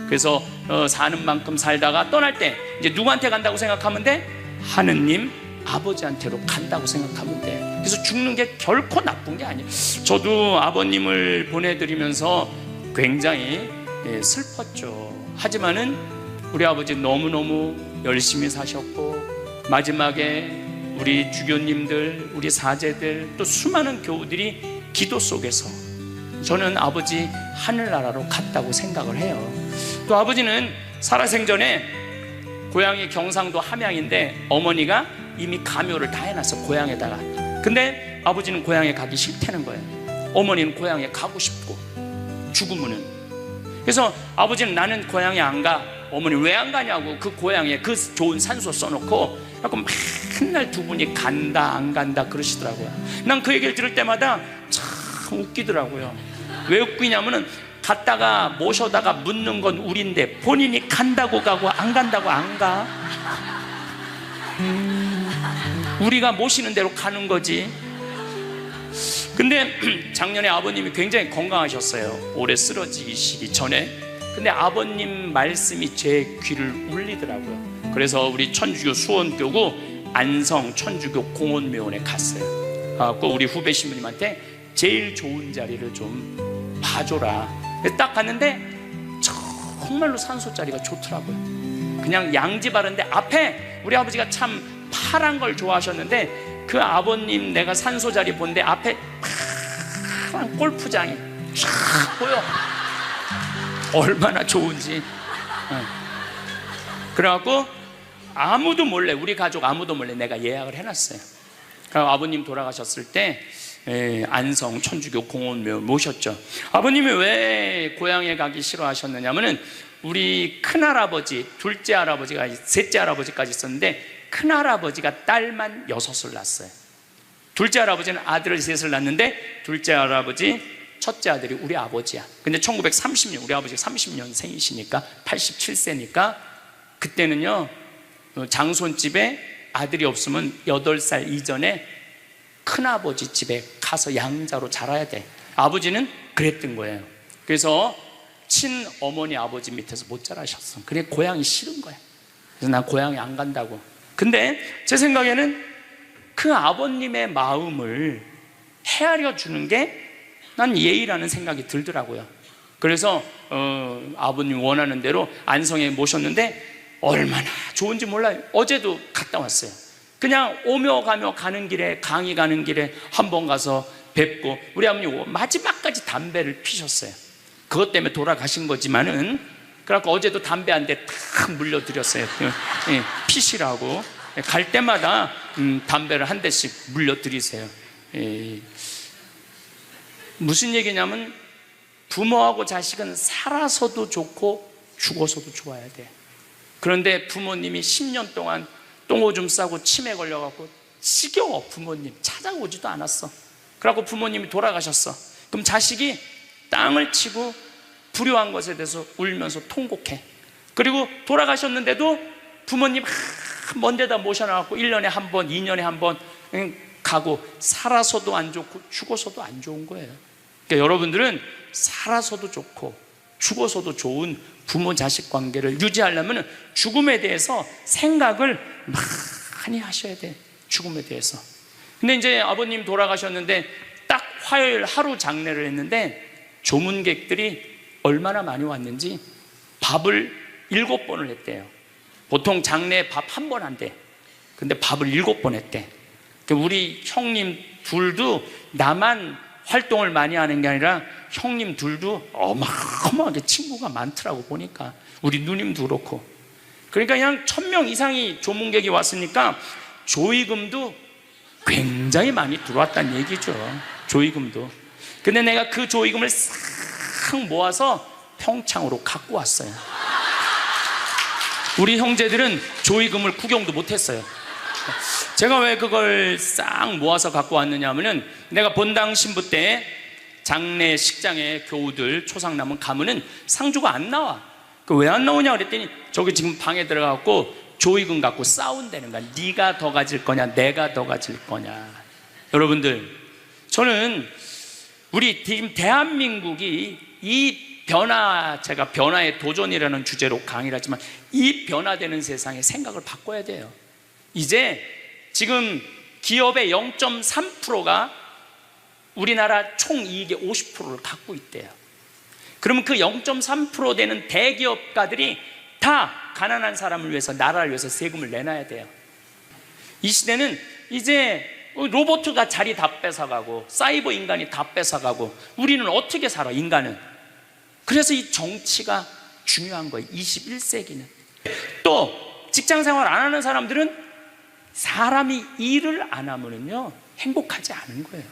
그래서 사는 만큼 살다가 떠날 때 이제 누구한테 간다고 생각하면 돼? 하느님 아버지한테로 간다고 생각하면 돼. 그래서 죽는 게 결코 나쁜 게 아니에요. 저도 아버님을 보내드리면서 굉장히 슬펐죠. 하지만은 우리 아버지 너무너무 열심히 사셨고, 마지막에 우리 주교님들, 우리 사제들, 또 수많은 교우들이 기도 속에서 저는 아버지 하늘나라로 갔다고 생각을 해요. 또 아버지는 살아생전에 고향이 경상도 함양인데 어머니가 이미 가묘를 다 해놨어, 고향에다가. 근데 아버지는 고향에 가기 싫다는 거예요. 어머니는 고향에 가고 싶고, 죽으면은. 그래서 아버지는 나는 고향에 안 가. 어머니 왜 안 가냐고, 그 고향에 그 좋은 산소 써놓고 맨날 두 분이 간다 안 간다 그러시더라고요. 난 그 얘기를 들을 때마다 참 웃기더라고요. 왜 웃기냐면은 갔다가 모셔다가 묻는 건 우린데 본인이 간다고 가고 안 간다고 안 가. 우리가 모시는 대로 가는 거지. 근데 작년에 아버님이 굉장히 건강하셨어요. 오래 쓰러지시기 전에. 근데 아버님 말씀이 제 귀를 울리더라고요. 그래서 우리 천주교 수원교구 안성 천주교 공원묘원에 갔어요. 꼭 우리 후배 신부님한테 제일 좋은 자리를 좀 봐줘라. 딱 갔는데 정말로 산소 자리가 좋더라고요. 그냥 양지 바른데 앞에 우리 아버지가 참 파란 걸 좋아하셨는데 그 아버님 내가 산소 자리 본데 앞에 파란 골프장이 쫙 보여. 얼마나 좋은지. 그래갖고 아무도 몰래, 우리 가족 아무도 몰래 내가 예약을 해놨어요. 그러니까 아버님 돌아가셨을 때 안성 천주교 공원묘 모셨죠. 아버님이 왜 고향에 가기 싫어하셨느냐면은 우리 큰할아버지, 둘째 할아버지가, 셋째 할아버지까지 있었는데 큰할아버지가 딸만 6을 낳았어요. 둘째 할아버지는 아들을 3을 낳았는데 둘째 할아버지 첫째 아들이 우리 아버지야. 근데 1930년, 우리 아버지가 30년생이시니까 87세니까 그때는요, 장손집에 아들이 없으면 8살 이전에 큰아버지 집에 가서 양자로 자라야 돼. 아버지는 그랬던 거예요. 그래서 친어머니 아버지 밑에서 못 자라셨어. 그래 고향이 싫은 거야. 그래서 난 고향에 안 간다고. 근데 제 생각에는 그 아버님의 마음을 헤아려 주는 게 난 예의라는 생각이 들더라고요. 그래서 아버님 원하는 대로 안성에 모셨는데 얼마나 좋은지 몰라요. 어제도 갔다 왔어요. 그냥 오며 가며 가는 길에, 강의 가는 길에 한번 가서 뵙고, 우리 아버님 마지막까지 담배를 피셨어요. 그것 때문에 돌아가신 거지만은, 그래갖고 어제도 담배 한 대 탁 물려드렸어요. 피시라고. 갈 때마다 담배를 한 대씩 물려드리세요. 무슨 얘기냐면 부모하고 자식은 살아서도 좋고 죽어서도 좋아야 돼. 그런데 부모님이 10년 동안 똥오줌 싸고 치매 걸려갖고 지겨워. 부모님 찾아오지도 않았어. 그래갖고 부모님이 돌아가셨어. 그럼 자식이 땅을 치고 불효한 것에 대해서 울면서 통곡해. 그리고 돌아가셨는데도 부모님 먼 데다 모셔놔갖고 1년에 한 번, 2년에 한 번 가고, 살아서도 안 좋고 죽어서도 안 좋은 거예요. 그러니까 여러분들은 살아서도 좋고 죽어서도 좋은 부모 자식 관계를 유지하려면 죽음에 대해서 생각을 많이 하셔야 돼. 죽음에 대해서. 근데 이제 아버님 돌아가셨는데 딱 화요일 하루 장례를 했는데 조문객들이 얼마나 많이 왔는지 밥을 7번을 했대요. 보통 장례 밥 1번 한대. 근데 밥을 7번 했대. 우리 형님 둘도 나만 활동을 많이 하는 게 아니라 형님 둘도 어마어마하게 친구가 많더라고 보니까. 우리 누님도 그렇고. 그러니까 그냥 1000명 이상이 조문객이 왔으니까 조의금도 굉장히 많이 들어왔다는 얘기죠. 조의금도. 근데 내가 그 조의금을 싹 모아서 평창으로 갖고 왔어요. 우리 형제들은 조의금을 구경도 못했어요. 제가 왜 그걸 싹 모아서 갖고 왔느냐 하면은, 내가 본당 신부 때 장례식장에 교우들 초상 남은 가면은 상주가 안 나와. 왜 안 나오냐 그랬더니 저기 지금 방에 들어가고 조의금 갖고 싸운다는 거야. 네가 더 가질 거냐 내가 더 가질 거냐. 여러분들, 저는 우리 지금 대한민국이 이 변화, 제가 변화의 도전이라는 주제로 강의를 하지만 이 변화되는 세상에 생각을 바꿔야 돼요. 이제 지금 기업의 0.3%가 우리나라 총이익의 50%를 갖고 있대요. 그러면 그 0.3% 되는 대기업가들이 다 가난한 사람을 위해서, 나라를 위해서 세금을 내놔야 돼요. 이 시대는 이제 로봇가 자리 다 뺏어가고 사이버 인간이 다 뺏어가고 우리는 어떻게 살아, 인간은. 그래서 이 정치가 중요한 거예요. 21세기는. 또 직장생활 안 하는 사람들은, 사람이 일을 안 하면요 행복하지 않은 거예요.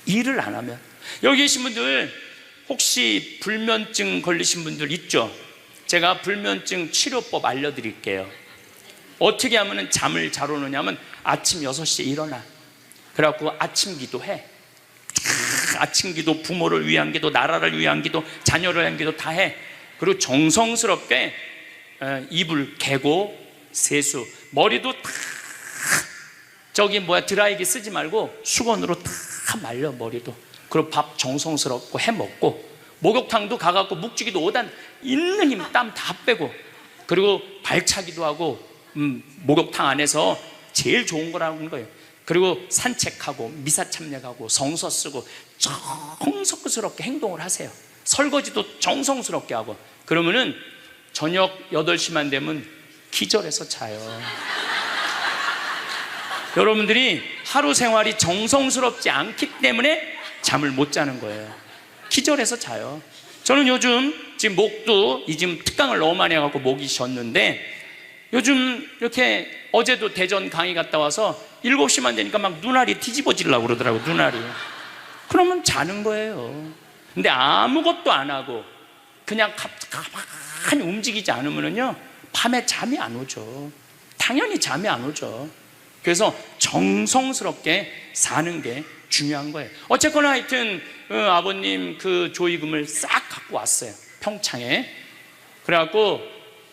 일을 안 하면. 여기 계신 분들 혹시 불면증 걸리신 분들 있죠? 제가 불면증 치료법 알려드릴게요. 어떻게 하면 잠을 잘 오느냐면, 아침 6시에 일어나. 그래갖고 아침 기도해. 아침 기도, 부모를 위한 기도, 나라를 위한 기도, 자녀를 위한 기도 다 해. 그리고 정성스럽게 이불 개고 세수, 머리도 다 드라이기 쓰지 말고 수건으로 다 말려, 머리도. 그리고 밥 정성스럽고 해 먹고, 목욕탕도 가갖고 묵직이도 5단 있는 힘 땀 다 빼고, 그리고 발차기도 하고, 목욕탕 안에서 제일 좋은 거라는 거예요. 그리고 산책하고 미사 참여하고 성서 쓰고 정성스럽게 행동을 하세요. 설거지도 정성스럽게 하고. 그러면은 저녁 8시만 되면 기절해서 자요. 여러분들이 하루 생활이 정성스럽지 않기 때문에 잠을 못 자는 거예요. 기절해서 자요. 저는 요즘 지금 목도, 지금 특강을 너무 많이 해갖고 목이 쉬었는데, 요즘 이렇게 어제도 대전 강의 갔다 와서 7시만 되니까 막 눈알이 뒤집어지려고 그러더라고요. 눈알이. 그러면 자는 거예요. 근데 아무것도 안 하고 그냥 가만히 움직이지 않으면요 밤에 잠이 안 오죠. 당연히 잠이 안 오죠. 그래서 정성스럽게 사는 게 중요한 거예요. 어쨌거나 하여튼 아버님 그 조의금을 싹 갖고 왔어요, 평창에. 그래갖고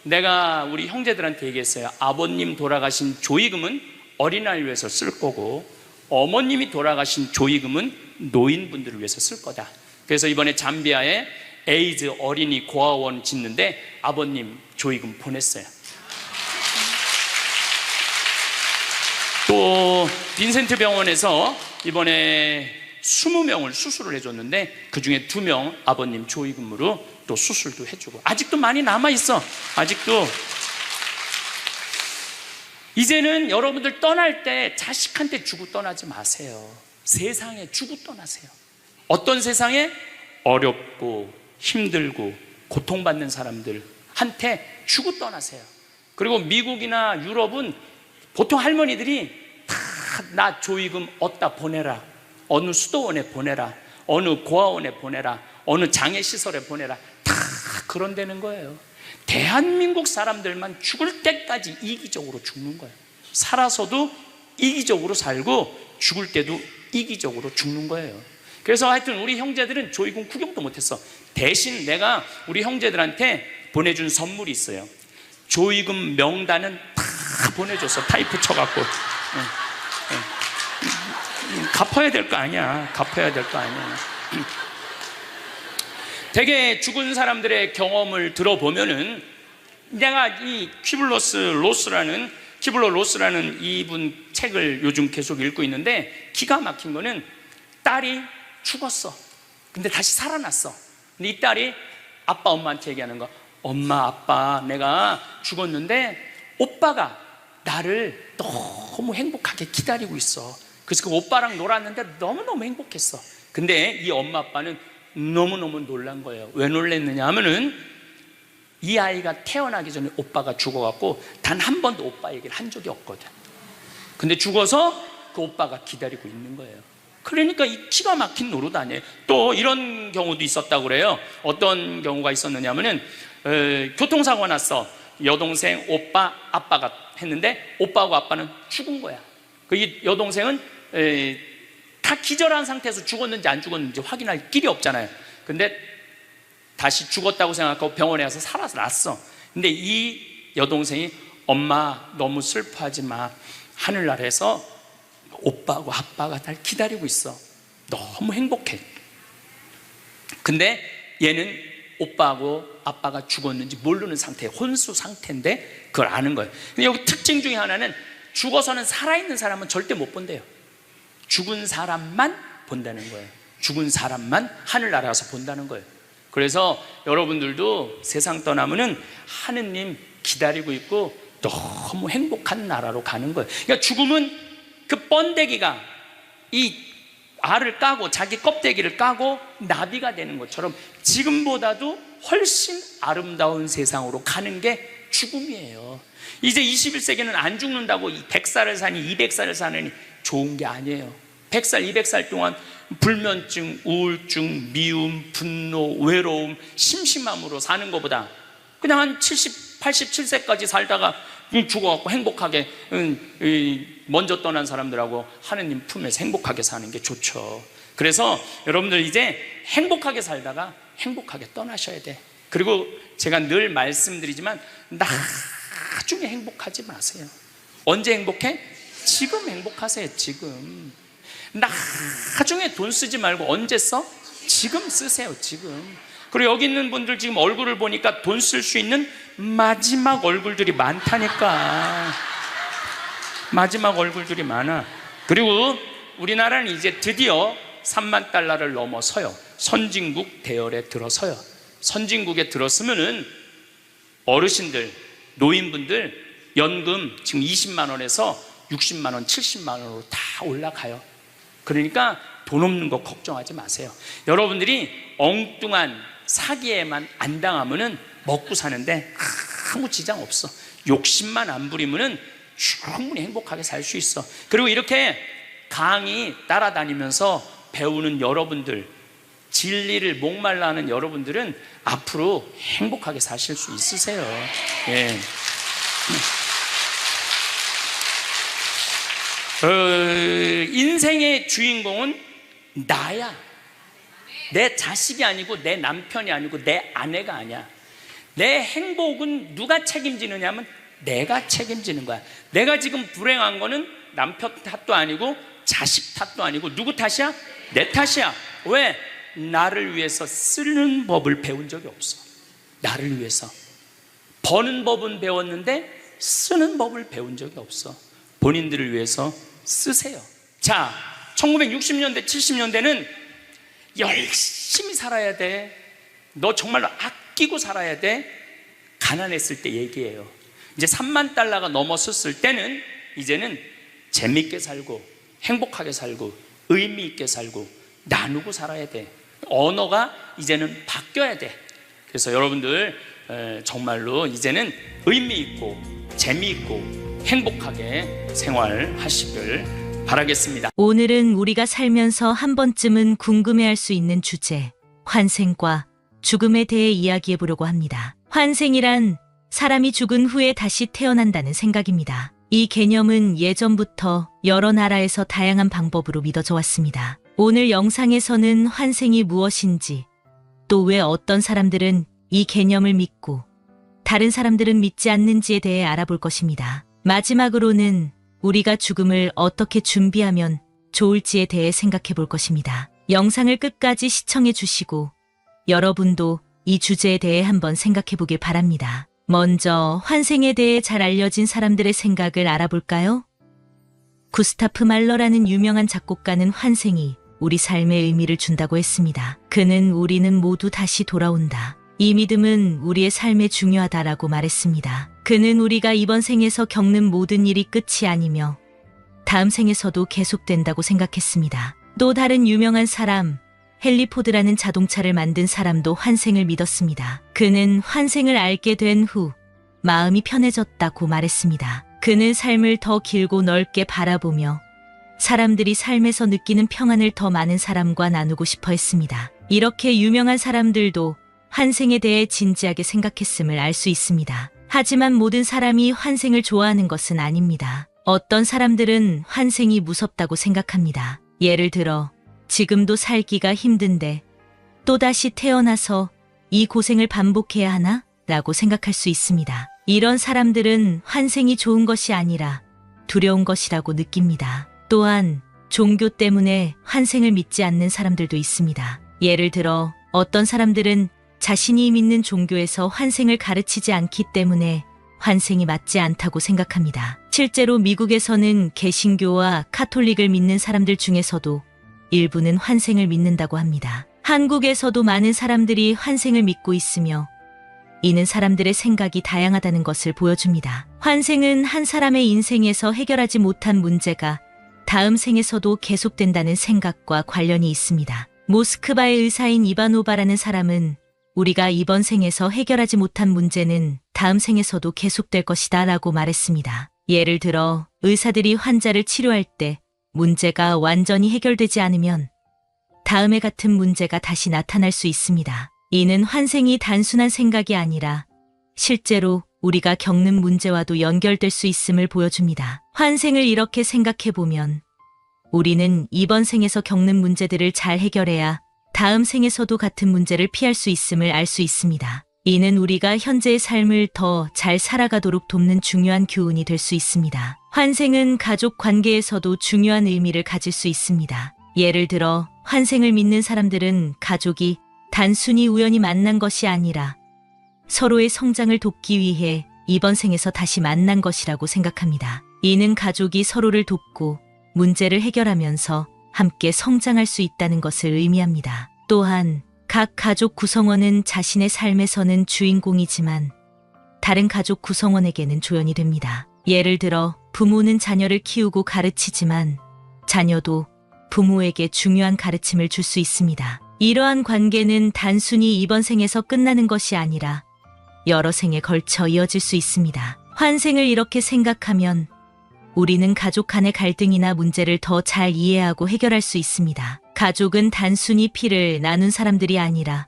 내가 우리 형제들한테 얘기했어요. 아버님 돌아가신 조의금은 어린아이를 위해서 쓸 거고, 어머님이 돌아가신 조의금은 노인분들을 위해서 쓸 거다. 그래서 이번에 잠비아에 에이즈 어린이 고아원 짓는데 아버님 조의금 보냈어요. 또 빈센트 병원에서 이번에 20명을 수술을 해줬는데 그 중에 2명 아버님 조의금으로 또 수술도 해주고. 아직도 많이 남아있어. 아직도. 이제는 여러분들 떠날 때 자식한테 주고 떠나지 마세요. 세상에 주고 떠나세요. 어떤 세상에? 어렵고 힘들고 고통받는 사람들한테 주고 떠나세요. 그리고 미국이나 유럽은 보통 할머니들이 다 나 조의금 어디다 보내라, 어느 수도원에 보내라, 어느 고아원에 보내라, 어느 장애시설에 보내라, 다 그런 데는 거예요. 대한민국 사람들만 죽을 때까지 이기적으로 죽는 거예요. 살아서도 이기적으로 살고 죽을 때도 이기적으로 죽는 거예요. 그래서 하여튼 우리 형제들은 조의금 구경도 못했어. 대신 내가 우리 형제들한테 보내준 선물이 있어요. 조의금 명단은 다 보내줬어. 타이프 쳐갖고. 갚아야 될 거 아니야. 갚아야 될 거 아니야. 되게 죽은 사람들의 경험을 들어보면은, 내가 이 키블러 로스라는 이분 책을 요즘 계속 읽고 있는데, 기가 막힌 거는 딸이 죽었어. 근데 다시 살아났어. 근데 이 딸이 아빠 엄마한테 얘기하는 거, 엄마 아빠 내가 죽었는데 오빠가 나를 너무 행복하게 기다리고 있어. 그래서 그 오빠랑 놀았는데 너무너무 행복했어. 근데 이 엄마 아빠는 너무너무 놀란 거예요. 왜 놀랬느냐 하면은 이 아이가 태어나기 전에 오빠가 죽어갖고 단 한 번도 오빠 얘기를 한 적이 없거든. 근데 죽어서 그 오빠가 기다리고 있는 거예요. 그러니까 이 기가 막힌 노릇 아니에요. 또 이런 경우도 있었다고 그래요. 어떤 경우가 있었느냐면은 교통사고가 났어. 여동생, 오빠, 아빠가 했는데 오빠하고 아빠는 죽은 거야. 이 여동생은 다 기절한 상태에서 죽었는지 안 죽었는지 확인할 길이 없잖아요. 근데 다시 죽었다고 생각하고 병원에 가서 살아났어. 근데 이 여동생이 엄마 너무 슬퍼하지 마. 하늘나라에서 오빠하고 아빠가 날 기다리고 있어. 너무 행복해. 근데 얘는 오빠하고 아빠가 죽었는지 모르는 상태, 혼수 상태인데 그걸 아는 거예요. 근데 여기 특징 중에 하나는 죽어서는 살아있는 사람은 절대 못 본대요. 죽은 사람만 본다는 거예요. 죽은 사람만 하늘나라에서 본다는 거예요. 그래서 여러분들도 세상 떠나면은 하느님 기다리고 있고 너무 행복한 나라로 가는 거예요. 그러니까 죽음은 그 번데기가 이 알을 까고 자기 껍데기를 까고 나비가 되는 것처럼 지금보다도 훨씬 아름다운 세상으로 가는 게 죽음이에요. 이제 21세기는 안 죽는다고 100살을 사니 200살을 사느니 좋은 게 아니에요. 100살, 200살 동안 불면증, 우울증, 미움, 분노, 외로움, 심심함으로 사는 것보다 그냥 한 70, 87세까지 살다가 죽어갖고 행복하게 먼저 떠난 사람들하고 하느님 품에서 행복하게 사는 게 좋죠. 그래서 여러분들 이제 행복하게 살다가 행복하게 떠나셔야 돼. 그리고 제가 늘 말씀드리지만 나중에 행복하지 마세요. 언제 행복해? 지금 행복하세요. 지금. 나중에 돈 쓰지 말고 언제 써? 지금 쓰세요. 지금. 그리고 여기 있는 분들 지금 얼굴을 보니까 돈 쓸 수 있는 마지막 얼굴들이 많다니까. 마지막 얼굴들이 많아. 그리고 우리나라는 이제 드디어 3만 달러를 넘어서요. 선진국 대열에 들어서요. 선진국에 들었으면은 어르신들, 노인분들 연금 지금 20만 원에서 60만 원, 70만 원으로 다 올라가요. 그러니까 돈 없는 거 걱정하지 마세요. 여러분들이 엉뚱한 사기에만 안 당하면은 먹고 사는데 아무 지장 없어. 욕심만 안 부리면은 충분히 행복하게 살 수 있어. 그리고 이렇게 강의 따라다니면서 배우는 여러분들, 진리를 목말라 하는 여러분들은 앞으로 행복하게 사실 수 있으세요. 예. 인생의 주인공은 나야. 내 자식이 아니고 내 남편이 아니고 내 아내가 아니야. 내 행복은 누가 책임지느냐 하면 내가 책임지는 거야. 내가 지금 불행한 거는 남편 탓도 아니고 자식 탓도 아니고 누구 탓이야? 내 탓이야. 왜? 나를 위해서 쓰는 법을 배운 적이 없어. 나를 위해서 버는 법은 배웠는데 쓰는 법을 배운 적이 없어. 본인들을 위해서 쓰세요. 자, 1960년대 70년대는 열심히 살아야 돼. 너 정말로 아끼고 살아야 돼. 가난했을 때 얘기예요. 이제 3만 달러가 넘었을 때는 이제는 재밌게 살고 행복하게 살고 의미 있게 살고 나누고 살아야 돼. 언어가 이제는 바뀌어야 돼. 그래서 여러분들 정말로 이제는 의미 있고 재미있고 행복하게 생활하시길 바라겠습니다. 오늘은 우리가 살면서 한 번쯤은 궁금해할 수 있는 주제, 환생과 죽음에 대해 이야기해 보려고 합니다. 환생이란 사람이 죽은 후에 다시 태어난다는 생각입니다. 이 개념은 예전부터 여러 나라에서 다양한 방법으로 믿어져 왔습니다. 오늘 영상에서는 환생이 무엇인지, 또 왜 어떤 사람들은 이 개념을 믿고 다른 사람들은 믿지 않는지에 대해 알아볼 것입니다. 마지막으로는 우리가 죽음을 어떻게 준비하면 좋을지에 대해 생각해 볼 것입니다. 영상을 끝까지 시청해 주시고 여러분도 이 주제에 대해 한번 생각해 보길 바랍니다. 먼저 환생에 대해 잘 알려진 사람들의 생각을 알아볼까요? 구스타프 말러라는 유명한 작곡가는 환생이 우리 삶에 의미를 준다고 했습니다. 그는 우리는 모두 다시 돌아온다. 이 믿음은 우리의 삶에 중요하다라고 말했습니다. 그는 우리가 이번 생에서 겪는 모든 일이 끝이 아니며 다음 생에서도 계속된다고 생각했습니다. 또 다른 유명한 사람, 헨리 포드라는 자동차를 만든 사람도 환생을 믿었습니다. 그는 환생을 알게 된 후 마음이 편해졌다고 말했습니다. 그는 삶을 더 길고 넓게 바라보며 사람들이 삶에서 느끼는 평안을 더 많은 사람과 나누고 싶어 했습니다. 이렇게 유명한 사람들도 환생에 대해 진지하게 생각했음을 알 수 있습니다. 하지만 모든 사람이 환생을 좋아하는 것은 아닙니다. 어떤 사람들은 환생이 무섭다고 생각합니다. 예를 들어 지금도 살기가 힘든데 또다시 태어나서 이 고생을 반복해야 하나? 라고 생각할 수 있습니다. 이런 사람들은 환생이 좋은 것이 아니라 두려운 것이라고 느낍니다. 또한 종교 때문에 환생을 믿지 않는 사람들도 있습니다. 예를 들어 어떤 사람들은 자신이 믿는 종교에서 환생을 가르치지 않기 때문에 환생이 맞지 않다고 생각합니다. 실제로 미국에서는 개신교와 카톨릭을 믿는 사람들 중에서도 일부는 환생을 믿는다고 합니다. 한국에서도 많은 사람들이 환생을 믿고 있으며 이는 사람들의 생각이 다양하다는 것을 보여줍니다. 환생은 한 사람의 인생에서 해결하지 못한 문제가 다음 생에서도 계속된다는 생각과 관련이 있습니다. 모스크바의 의사인 이바노바라는 사람은 우리가 이번 생에서 해결하지 못한 문제는 다음 생에서도 계속될 것이다 라고 말했습니다. 예를 들어 의사들이 환자를 치료할 때 문제가 완전히 해결되지 않으면 다음에 같은 문제가 다시 나타날 수 있습니다. 이는 환생이 단순한 생각이 아니라 실제로 우리가 겪는 문제와도 연결될 수 있음을 보여줍니다. 환생을 이렇게 생각해보면 우리는 이번 생에서 겪는 문제들을 잘 해결해야 다음 생에서도 같은 문제를 피할 수 있음을 알 수 있습니다. 이는 우리가 현재의 삶을 더 잘 살아가도록 돕는 중요한 교훈이 될 수 있습니다. 환생은 가족 관계에서도 중요한 의미를 가질 수 있습니다. 예를 들어 환생을 믿는 사람들은 가족이 단순히 우연히 만난 것이 아니라 서로의 성장을 돕기 위해 이번 생에서 다시 만난 것이라고 생각합니다. 이는 가족이 서로를 돕고 문제를 해결하면서 함께 성장할 수 있다는 것을 의미합니다. 또한 각 가족 구성원은 자신의 삶에서는 주인공이지만 다른 가족 구성원에게는 조연이 됩니다. 예를 들어 부모는 자녀를 키우고 가르치지만 자녀도 부모에게 중요한 가르침을 줄 수 있습니다. 이러한 관계는 단순히 이번 생에서 끝나는 것이 아니라 여러 생에 걸쳐 이어질 수 있습니다. 환생을 이렇게 생각하면 우리는 가족 간의 갈등이나 문제를 더 잘 이해하고 해결할 수 있습니다. 가족은 단순히 피를 나눈 사람들이 아니라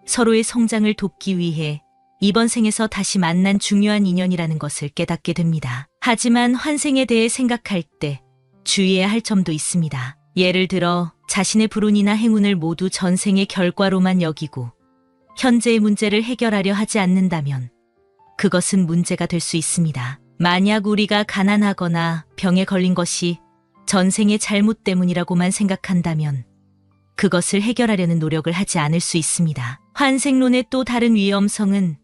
서로의 성장을 돕기 위해 이번 생에서 다시 만난 중요한 인연이라는 것을 깨닫게 됩니다. 하지만 환생에 대해 생각할 때 주의해야 할 점도 있습니다. 예를 들어 자신의 불운이나 행운을 모두 전생의 결과로만 여기고 현재의 문제를 해결하려 하지 않는다면 그것은 문제가 될 수 있습니다. 만약 우리가 가난하거나 병에 걸린 것이 전생의 잘못 때문이라고만 생각한다면 그것을 해결하려는 노력을 하지 않을 수 있습니다. 환생론의 또 다른 위험성은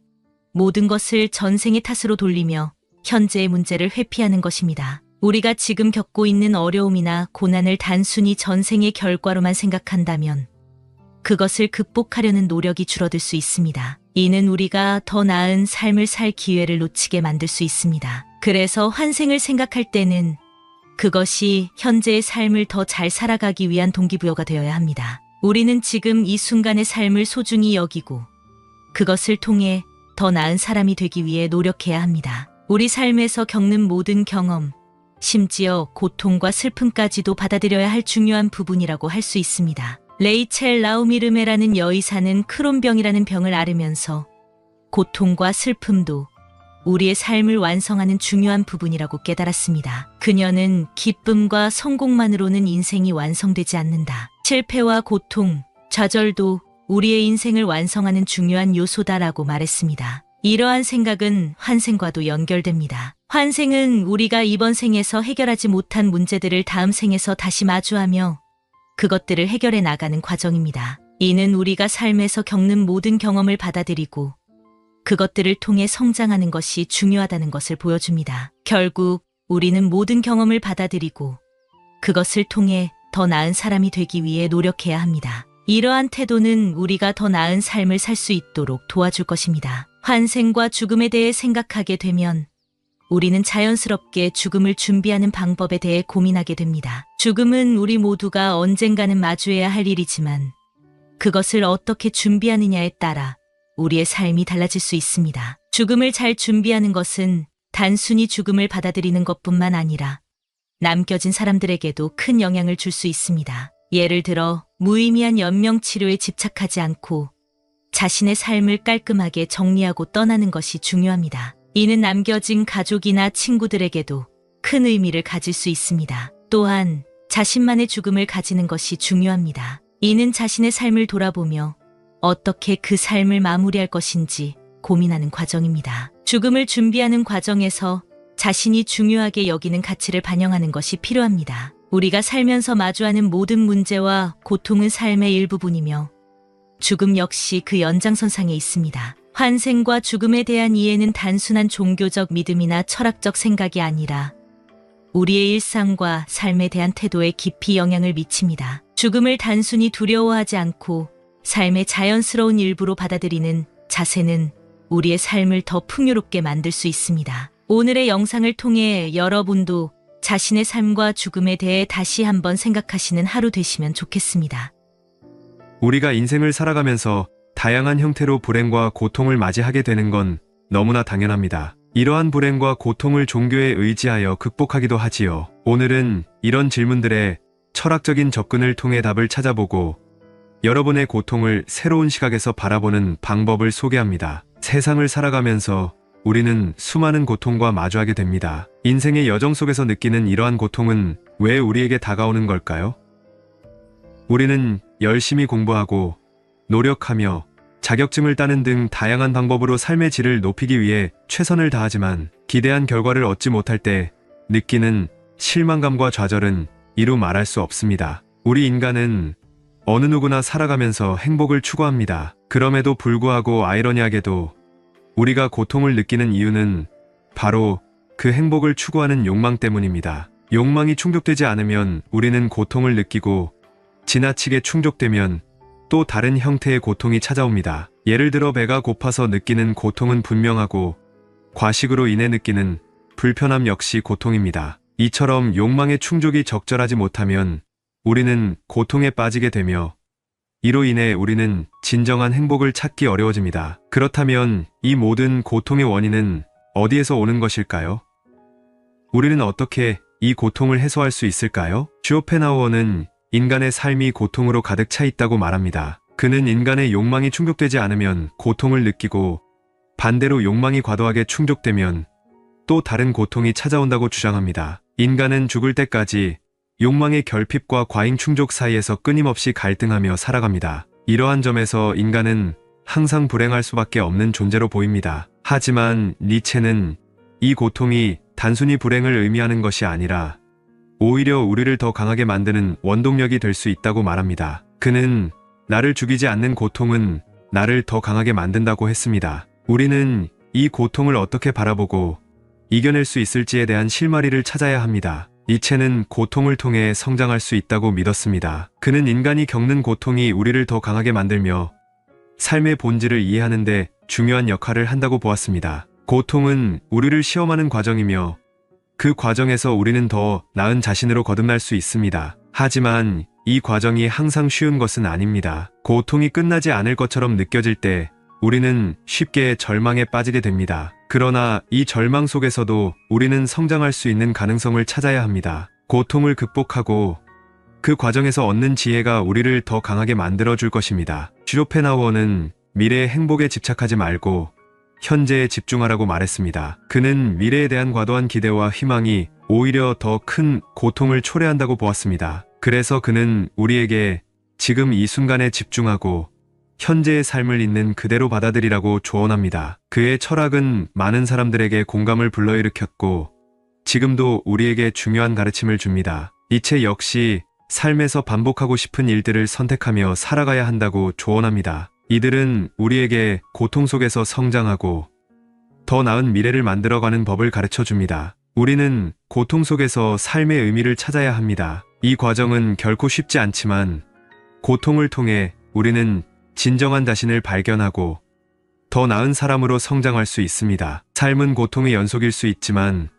모든 것을 전생의 탓으로 돌리며 현재의 문제를 회피하는 것입니다. 우리가 지금 겪고 있는 어려움이나 고난을 단순히 전생의 결과로만 생각한다면 그것을 극복하려는 노력이 줄어들 수 있습니다. 이는 우리가 더 나은 삶을 살 기회를 놓치게 만들 수 있습니다. 그래서 환생을 생각할 때는 그것이 현재의 삶을 더 잘 살아가기 위한 동기부여가 되어야 합니다. 우리는 지금 이 순간의 삶을 소중히 여기고 그것을 통해 더 나은 사람이 되기 위해 노력해야 합니다. 우리 삶에서 겪는 모든 경험, 심지어 고통과 슬픔까지도 받아들여야 할 중요한 부분이라고 할 수 있습니다. 레이첼 라우미르메라는 여의사는 크론병이라는 병을 앓으면서 고통과 슬픔도 우리의 삶을 완성하는 중요한 부분이라고 깨달았습니다. 그녀는 기쁨과 성공만으로는 인생이 완성되지 않는다. 실패와 고통, 좌절도 우리의 인생을 완성하는 중요한 요소다라고 말했습니다. 이러한 생각은 환생과도 연결됩니다. 환생은 우리가 이번 생에서 해결하지 못한 문제들을 다음 생에서 다시 마주하며 그것들을 해결해 나가는 과정입니다. 이는 우리가 삶에서 겪는 모든 경험을 받아들이고 그것들을 통해 성장하는 것이 중요하다는 것을 보여줍니다. 결국 우리는 모든 경험을 받아들이고 그것을 통해 더 나은 사람이 되기 위해 노력해야 합니다. 이러한 태도는 우리가 더 나은 삶을 살 수 있도록 도와줄 것입니다. 환생과 죽음에 대해 생각하게 되면 우리는 자연스럽게 죽음을 준비하는 방법에 대해 고민하게 됩니다. 죽음은 우리 모두가 언젠가는 마주해야 할 일이지만 그것을 어떻게 준비하느냐에 따라 우리의 삶이 달라질 수 있습니다. 죽음을 잘 준비하는 것은 단순히 죽음을 받아들이는 것뿐만 아니라 남겨진 사람들에게도 큰 영향을 줄 수 있습니다. 예를 들어 무의미한 연명치료에 집착하지 않고 자신의 삶을 깔끔하게 정리하고 떠나는 것이 중요합니다. 이는 남겨진 가족이나 친구들에게도 큰 의미를 가질 수 있습니다. 또한 자신만의 죽음을 가지는 것이 중요합니다. 이는 자신의 삶을 돌아보며 어떻게 그 삶을 마무리할 것인지 고민하는 과정입니다. 죽음을 준비하는 과정에서 자신이 중요하게 여기는 가치를 반영하는 것이 필요합니다. 우리가 살면서 마주하는 모든 문제와 고통은 삶의 일부분이며 죽음 역시 그 연장선상에 있습니다. 환생과 죽음에 대한 이해는 단순한 종교적 믿음이나 철학적 생각이 아니라 우리의 일상과 삶에 대한 태도에 깊이 영향을 미칩니다. 죽음을 단순히 두려워하지 않고 삶의 자연스러운 일부로 받아들이는 자세는 우리의 삶을 더 풍요롭게 만들 수 있습니다. 오늘의 영상을 통해 여러분도 자신의 삶과 죽음에 대해 다시 한번 생각하시는 하루 되시면 좋겠습니다. 우리가 인생을 살아가면서 다양한 형태로 불행과 고통을 맞이하게 되는 건 너무나 당연합니다. 이러한 불행과 고통을 종교에 의지하여 극복하기도 하지요. 오늘은 이런 질문들에 철학적인 접근을 통해 답을 찾아보고 여러분의 고통을 새로운 시각에서 바라보는 방법을 소개합니다. 세상을 살아가면서 우리는 수많은 고통과 마주하게 됩니다. 인생의 여정 속에서 느끼는 이러한 고통은 왜 우리에게 다가오는 걸까요? 우리는 열심히 공부하고 노력하며 자격증을 따는 등 다양한 방법으로 삶의 질을 높이기 위해 최선을 다하지만 기대한 결과를 얻지 못할 때 느끼는 실망감과 좌절은 이루 말할 수 없습니다. 우리 인간은 어느 누구나 살아가면서 행복을 추구합니다. 그럼에도 불구하고 아이러니하게도 우리가 고통을 느끼는 이유는 바로 그 행복을 추구하는 욕망 때문입니다. 욕망이 충족되지 않으면 우리는 고통을 느끼고 지나치게 충족되면 또 다른 형태의 고통이 찾아옵니다. 예를 들어 배가 고파서 느끼는 고통은 분명하고 과식으로 인해 느끼는 불편함 역시 고통입니다. 이처럼 욕망의 충족이 적절하지 못하면 우리는 고통에 빠지게 되며 이로 인해 우리는 진정한 행복을 찾기 어려워집니다. 그렇다면 이 모든 고통의 원인은 어디에서 오는 것일까요? 우리는 어떻게 이 고통을 해소할 수 있을까요? 쇼펜하우어는 인간의 삶이 고통으로 가득 차 있다고 말합니다. 그는 인간의 욕망이 충족되지 않으면 고통을 느끼고 반대로 욕망이 과도하게 충족되면 또 다른 고통이 찾아온다고 주장합니다. 인간은 죽을 때까지 욕망의 결핍과 과잉 충족 사이에서 끊임없이 갈등하며 살아갑니다. 이러한 점에서 인간은 항상 불행할 수밖에 없는 존재로 보입니다. 하지만 니체는 이 고통이 단순히 불행을 의미하는 것이 아니라 오히려 우리를 더 강하게 만드는 원동력이 될 수 있다고 말합니다. 그는 나를 죽이지 않는 고통은 나를 더 강하게 만든다고 했습니다. 우리는 이 고통을 어떻게 바라보고 이겨낼 수 있을지에 대한 실마리를 찾아야 합니다. 니체는 고통을 통해 성장할 수 있다고 믿었습니다. 그는 인간이 겪는 고통이 우리를 더 강하게 만들며 삶의 본질을 이해하는 데 중요한 역할을 한다고 보았습니다. 고통은 우리를 시험하는 과정이며 그 과정에서 우리는 더 나은 자신으로 거듭날 수 있습니다. 하지만 이 과정이 항상 쉬운 것은 아닙니다. 고통이 끝나지 않을 것처럼 느껴질 때 우리는 쉽게 절망에 빠지게 됩니다. 그러나 이 절망 속에서도 우리는 성장할 수 있는 가능성을 찾아야 합니다. 고통을 극복하고 그 과정에서 얻는 지혜가 우리를 더 강하게 만들어줄 것입니다. 쇼펜하우어는 미래의 행복에 집착하지 말고 현재에 집중하라고 말했습니다. 그는 미래에 대한 과도한 기대와 희망이 오히려 더 큰 고통을 초래한다고 보았습니다. 그래서 그는 우리에게 지금 이 순간에 집중하고 현재의 삶을 있는 그대로 받아들이라고 조언합니다. 그의 철학은 많은 사람들에게 공감을 불러일으켰고 지금도 우리에게 중요한 가르침을 줍니다. 니체 역시 삶에서 반복하고 싶은 일들을 선택하며 살아가야 한다고 조언합니다. 이들은 우리에게 고통 속에서 성장하고 더 나은 미래를 만들어가는 법을 가르쳐 줍니다. 우리는 고통 속에서 삶의 의미를 찾아야 합니다. 이 과정은 결코 쉽지 않지만 고통을 통해 우리는 진정한 자신을 발견하고 더 나은 사람으로 성장할 수 있습니다. 삶은 고통의 연속일 수 있지만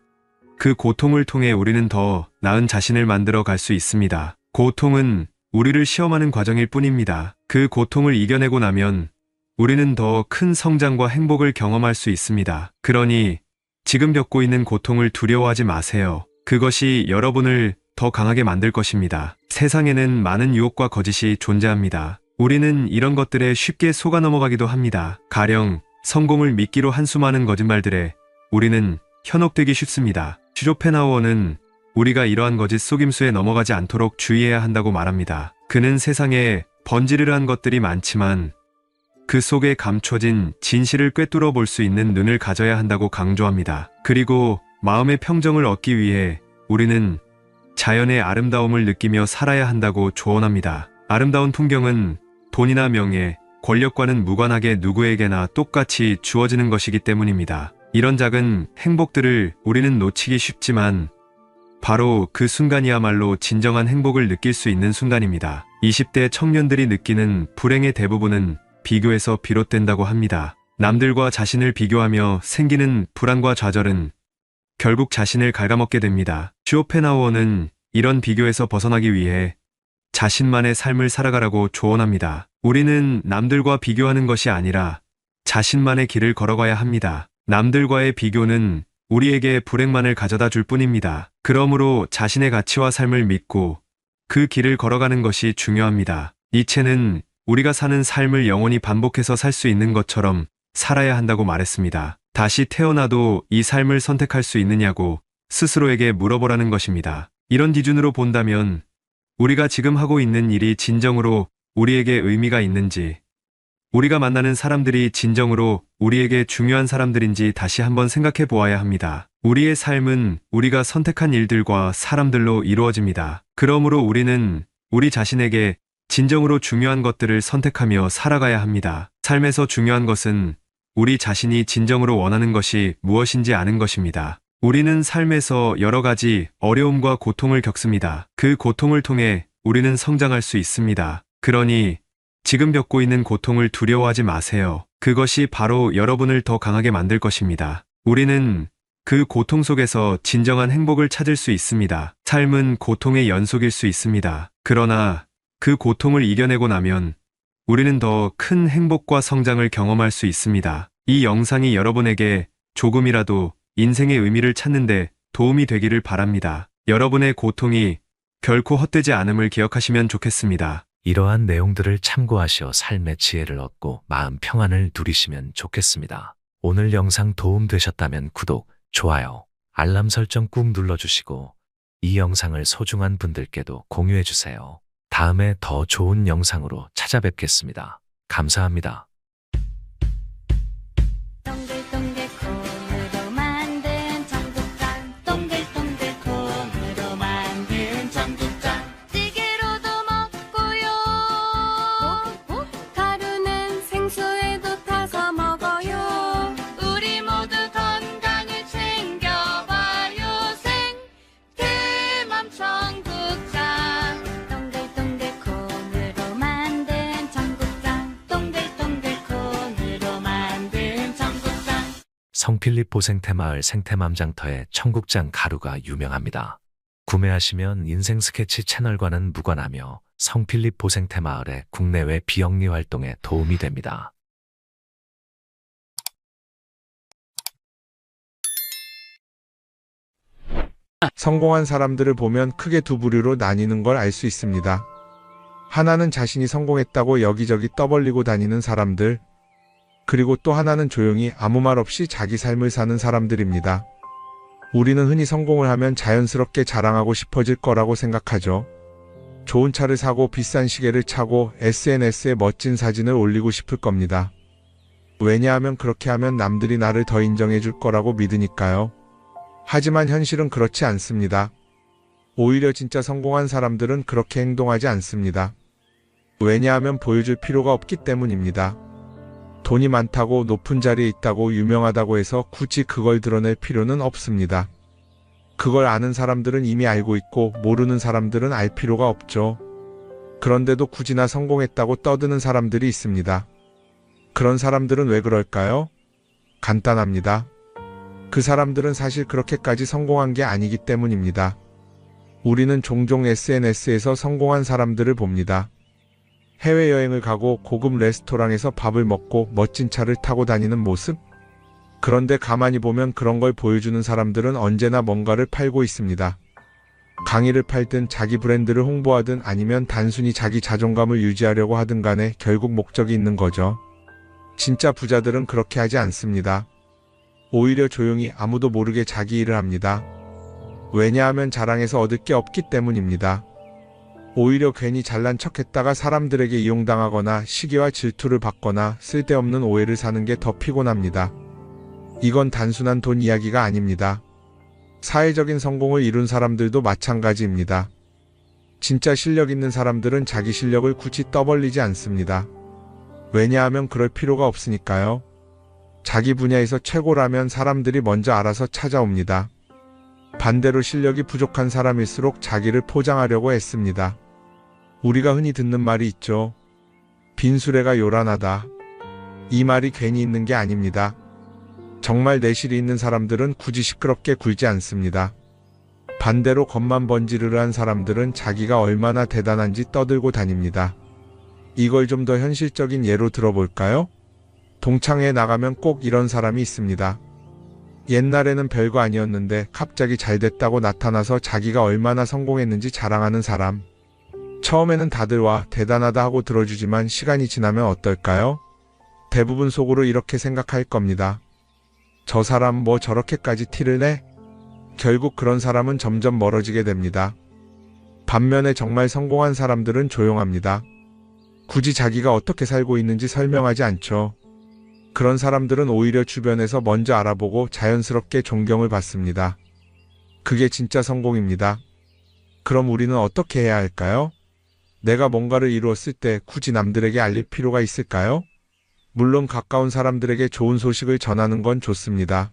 그 고통을 통해 우리는 더 나은 자신을 만들어 갈 수 있습니다. 고통은 우리를 시험하는 과정일 뿐입니다. 그 고통을 이겨내고 나면 우리는 더 큰 성장과 행복을 경험할 수 있습니다. 그러니 지금 겪고 있는 고통을 두려워하지 마세요. 그것이 여러분을 더 강하게 만들 것입니다. 세상에는 많은 유혹과 거짓이 존재합니다. 우리는 이런 것들에 쉽게 속아 넘어가기도 합니다. 가령 성공을 미끼로 한 수많은 거짓말들에 우리는 현혹되기 쉽습니다. 쇼펜하우어는 우리가 이러한 거짓 속임수에 넘어가지 않도록 주의해야 한다고 말합니다. 그는 세상에 번지르르한 것들이 많지만 그 속에 감춰진 진실을 꿰뚫어 볼 수 있는 눈을 가져야 한다고 강조합니다. 그리고 마음의 평정을 얻기 위해 우리는 자연의 아름다움을 느끼며 살아야 한다고 조언합니다. 아름다운 풍경은 돈이나 명예, 권력과는 무관하게 누구에게나 똑같이 주어지는 것이기 때문입니다. 이런 작은 행복들을 우리는 놓치기 쉽지만 바로 그 순간이야말로 진정한 행복을 느낄 수 있는 순간입니다. 20대 청년들이 느끼는 불행의 대부분은 비교에서 비롯된다고 합니다. 남들과 자신을 비교하며 생기는 불안과 좌절은 결국 자신을 갉아먹게 됩니다. 쇼펜하우어는 이런 비교에서 벗어나기 위해 자신만의 삶을 살아가라고 조언합니다. 우리는 남들과 비교하는 것이 아니라 자신만의 길을 걸어가야 합니다. 남들과의 비교는 우리에게 불행만을 가져다 줄 뿐입니다. 그러므로 자신의 가치와 삶을 믿고 그 길을 걸어가는 것이 중요합니다. 니체는 우리가 사는 삶을 영원히 반복해서 살 수 있는 것처럼 살아야 한다고 말했습니다. 다시 태어나도 이 삶을 선택할 수 있느냐고 스스로에게 물어보라는 것입니다. 이런 기준으로 본다면 우리가 지금 하고 있는 일이 진정으로 우리에게 의미가 있는지, 우리가 만나는 사람들이 진정으로 우리에게 중요한 사람들인지 다시 한번 생각해 보아야 합니다. 우리의 삶은 우리가 선택한 일들과 사람들로 이루어집니다. 그러므로 우리는 우리 자신에게 진정으로 중요한 것들을 선택하며 살아가야 합니다. 삶에서 중요한 것은 우리 자신이 진정으로 원하는 것이 무엇인지 아는 것입니다. 우리는 삶에서 여러 가지 어려움과 고통을 겪습니다. 그 고통을 통해 우리는 성장할 수 있습니다. 그러니 지금 겪고 있는 고통을 두려워하지 마세요. 그것이 바로 여러분을 더 강하게 만들 것입니다. 우리는 그 고통 속에서 진정한 행복을 찾을 수 있습니다. 삶은 고통의 연속일 수 있습니다. 그러나 그 고통을 이겨내고 나면 우리는 더 큰 행복과 성장을 경험할 수 있습니다. 이 영상이 여러분에게 조금이라도 인생의 의미를 찾는데 도움이 되기를 바랍니다. 여러분의 고통이 결코 헛되지 않음을 기억하시면 좋겠습니다. 이러한 내용들을 참고하시어 삶의 지혜를 얻고 마음 평안을 누리시면 좋겠습니다. 오늘 영상 도움 되셨다면 구독, 좋아요, 알람 설정 꾹 눌러주시고 이 영상을 소중한 분들께도 공유해주세요. 다음에 더 좋은 영상으로 찾아뵙겠습니다. 감사합니다. 동글동글 콩으로 만든 청국장 동글동글 콩으로 만든 청국장 찌개로도 먹고요 가루는 생수에도 타서 먹어요 우리 모두 건강을 챙겨봐요 생태맘 청국장 동글동글 콩으로 만든 청국장 동글동글 콩으로 만든 청국장 성필립 보생태마을 생태맘장터의 청국장 가루가 유명합니다. 구매하시면 인생 스케치 채널과는 무관하며 성필립 보생태마을의 국내외 비영리 활동에 도움이 됩니다. 성공한 사람들을 보면 크게 두 부류로 나뉘는 걸 알 수 있습니다. 하나는 자신이 성공했다고 여기저기 떠벌리고 다니는 사람들, 그리고 또 하나는 조용히 아무 말 없이 자기 삶을 사는 사람들입니다. 우리는 흔히 성공을 하면 자연스럽게 자랑하고 싶어질 거라고 생각하죠. 좋은 차를 사고 비싼 시계를 차고 SNS에 멋진 사진을 올리고 싶을 겁니다. 왜냐하면 그렇게 하면 남들이 나를 더 인정해 줄 거라고 믿으니까요. 하지만 현실은 그렇지 않습니다. 오히려 진짜 성공한 사람들은 그렇게 행동하지 않습니다. 왜냐하면 보여줄 필요가 없기 때문입니다. 돈이 많다고 높은 자리에 있다고 유명하다고 해서 굳이 그걸 드러낼 필요는 없습니다. 그걸 아는 사람들은 이미 알고 있고 모르는 사람들은 알 필요가 없죠. 그런데도 굳이나 성공했다고 떠드는 사람들이 있습니다. 그런 사람들은 왜 그럴까요? 간단합니다. 그 사람들은 사실 그렇게까지 성공한 게 아니기 때문입니다. 우리는 종종 SNS에서 성공한 사람들을 봅니다. 해외여행을 가고 고급 레스토랑에서 밥을 먹고 멋진 차를 타고 다니는 모습? 그런데 가만히 보면 그런 걸 보여주는 사람들은 언제나 뭔가를 팔고 있습니다. 강의를 팔든 자기 브랜드를 홍보하든 아니면 단순히 자기 자존감을 유지하려고 하든 간에 결국 목적이 있는 거죠. 진짜 부자들은 그렇게 하지 않습니다. 오히려 조용히 아무도 모르게 자기 일을 합니다. 왜냐하면 자랑해서 얻을 게 없기 때문입니다. 오히려 괜히 잘난 척했다가 사람들에게 이용당하거나 시기와 질투를 받거나 쓸데없는 오해를 사는 게 더 피곤합니다. 이건 단순한 돈 이야기가 아닙니다. 사회적인 성공을 이룬 사람들도 마찬가지입니다. 진짜 실력 있는 사람들은 자기 실력을 굳이 떠벌리지 않습니다. 왜냐하면 그럴 필요가 없으니까요. 자기 분야에서 최고라면 사람들이 먼저 알아서 찾아옵니다. 반대로 실력이 부족한 사람일수록 자기를 포장하려고 애씁니다. 우리가 흔히 듣는 말이 있죠. 빈수레가 요란하다. 이 말이 괜히 있는 게 아닙니다. 정말 내실이 있는 사람들은 굳이 시끄럽게 굴지 않습니다. 반대로 겉만 번지르르한 사람들은 자기가 얼마나 대단한지 떠들고 다닙니다. 이걸 좀 더 현실적인 예로 들어볼까요? 동창회에 나가면 꼭 이런 사람이 있습니다. 옛날에는 별거 아니었는데 갑자기 잘 됐다고 나타나서 자기가 얼마나 성공했는지 자랑하는 사람. 처음에는 다들 와 대단하다 하고 들어주지만 시간이 지나면 어떨까요? 대부분 속으로 이렇게 생각할 겁니다. 저 사람 뭐 저렇게까지 티를 내? 결국 그런 사람은 점점 멀어지게 됩니다. 반면에 정말 성공한 사람들은 조용합니다. 굳이 자기가 어떻게 살고 있는지 설명하지 않죠. 그런 사람들은 오히려 주변에서 먼저 알아보고 자연스럽게 존경을 받습니다. 그게 진짜 성공입니다. 그럼 우리는 어떻게 해야 할까요? 내가 뭔가를 이루었을 때 굳이 남들에게 알릴 필요가 있을까요? 물론 가까운 사람들에게 좋은 소식을 전하는 건 좋습니다.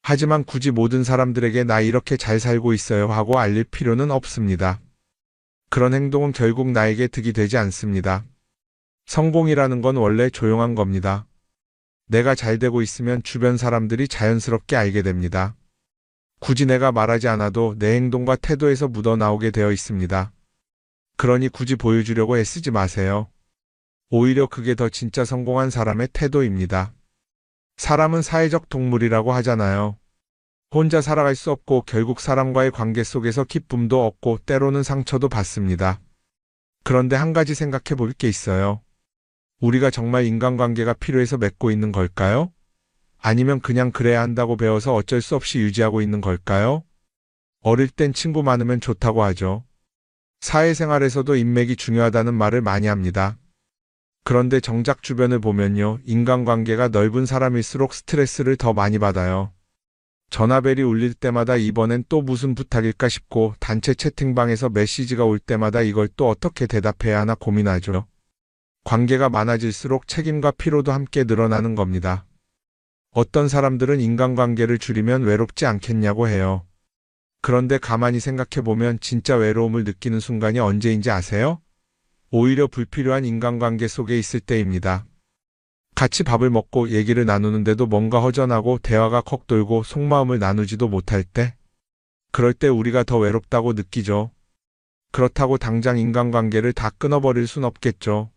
하지만 굳이 모든 사람들에게 나 이렇게 잘 살고 있어요 하고 알릴 필요는 없습니다. 그런 행동은 결국 나에게 득이 되지 않습니다. 성공이라는 건 원래 조용한 겁니다. 내가 잘 되고 있으면 주변 사람들이 자연스럽게 알게 됩니다. 굳이 내가 말하지 않아도 내 행동과 태도에서 묻어나오게 되어 있습니다. 그러니 굳이 보여주려고 애쓰지 마세요. 오히려 그게 더 진짜 성공한 사람의 태도입니다. 사람은 사회적 동물이라고 하잖아요. 혼자 살아갈 수 없고 결국 사람과의 관계 속에서 기쁨도 얻고 때로는 상처도 받습니다. 그런데 한 가지 생각해 볼 게 있어요. 우리가 정말 인간관계가 필요해서 맺고 있는 걸까요? 아니면 그냥 그래야 한다고 배워서 어쩔 수 없이 유지하고 있는 걸까요? 어릴 땐 친구 많으면 좋다고 하죠. 사회생활에서도 인맥이 중요하다는 말을 많이 합니다. 그런데 정작 주변을 보면요. 인간관계가 넓은 사람일수록 스트레스를 더 많이 받아요. 전화벨이 울릴 때마다 이번엔 또 무슨 부탁일까 싶고 단체 채팅방에서 메시지가 올 때마다 이걸 또 어떻게 대답해야 하나 고민하죠. 관계가 많아질수록 책임과 피로도 함께 늘어나는 겁니다. 어떤 사람들은 인간관계를 줄이면 외롭지 않겠냐고 해요. 그런데 가만히 생각해보면 진짜 외로움을 느끼는 순간이 언제인지 아세요? 오히려 불필요한 인간관계 속에 있을 때입니다. 같이 밥을 먹고 얘기를 나누는데도 뭔가 허전하고 대화가 컥 돌고 속마음을 나누지도 못할 때? 그럴 때 우리가 더 외롭다고 느끼죠. 그렇다고 당장 인간관계를 다 끊어버릴 순 없겠죠.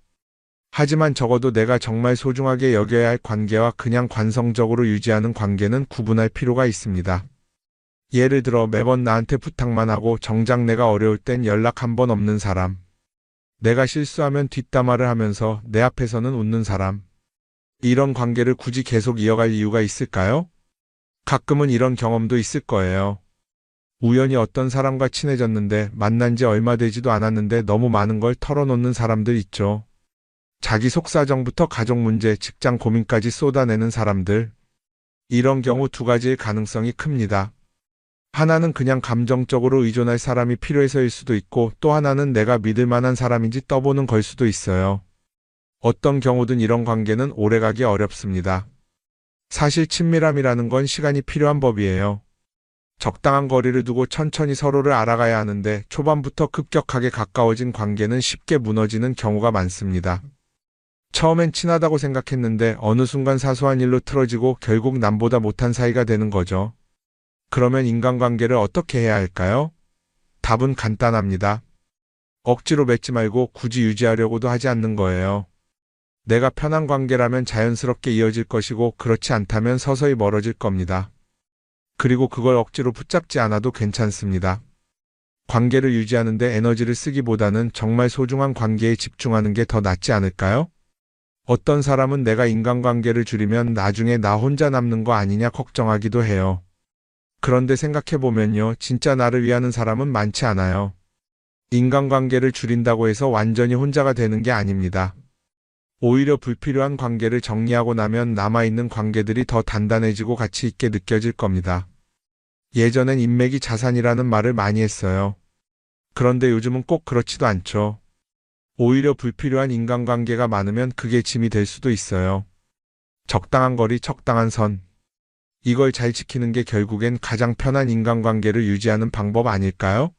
하지만 적어도 내가 정말 소중하게 여겨야 할 관계와 그냥 관성적으로 유지하는 관계는 구분할 필요가 있습니다. 예를 들어 매번 나한테 부탁만 하고 정작 내가 어려울 땐 연락 한 번 없는 사람. 내가 실수하면 뒷담화를 하면서 내 앞에서는 웃는 사람. 이런 관계를 굳이 계속 이어갈 이유가 있을까요? 가끔은 이런 경험도 있을 거예요. 우연히 어떤 사람과 친해졌는데 만난 지 얼마 되지도 않았는데 너무 많은 걸 털어놓는 사람들 있죠. 자기 속사정부터 가족 문제, 직장 고민까지 쏟아내는 사람들. 이런 경우 두 가지의 가능성이 큽니다. 하나는 그냥 감정적으로 의존할 사람이 필요해서일 수도 있고 또 하나는 내가 믿을 만한 사람인지 떠보는 걸 수도 있어요. 어떤 경우든 이런 관계는 오래가기 어렵습니다. 사실 친밀함이라는 건 시간이 필요한 법이에요. 적당한 거리를 두고 천천히 서로를 알아가야 하는데 초반부터 급격하게 가까워진 관계는 쉽게 무너지는 경우가 많습니다. 처음엔 친하다고 생각했는데 어느 순간 사소한 일로 틀어지고 결국 남보다 못한 사이가 되는 거죠. 그러면 인간관계를 어떻게 해야 할까요? 답은 간단합니다. 억지로 맺지 말고 굳이 유지하려고도 하지 않는 거예요. 내가 편한 관계라면 자연스럽게 이어질 것이고 그렇지 않다면 서서히 멀어질 겁니다. 그리고 그걸 억지로 붙잡지 않아도 괜찮습니다. 관계를 유지하는데 에너지를 쓰기보다는 정말 소중한 관계에 집중하는 게 더 낫지 않을까요? 어떤 사람은 내가 인간관계를 줄이면 나중에 나 혼자 남는 거 아니냐 걱정하기도 해요. 그런데 생각해보면요, 진짜 나를 위하는 사람은 많지 않아요. 인간관계를 줄인다고 해서 완전히 혼자가 되는 게 아닙니다. 오히려 불필요한 관계를 정리하고 나면 남아있는 관계들이 더 단단해지고 가치 있게 느껴질 겁니다. 예전엔 인맥이 자산이라는 말을 많이 했어요. 그런데 요즘은 꼭 그렇지도 않죠. 오히려 불필요한 인간관계가 많으면 그게 짐이 될 수도 있어요. 적당한 거리, 적당한 선. 이걸 잘 지키는 게 결국엔 가장 편한 인간관계를 유지하는 방법 아닐까요?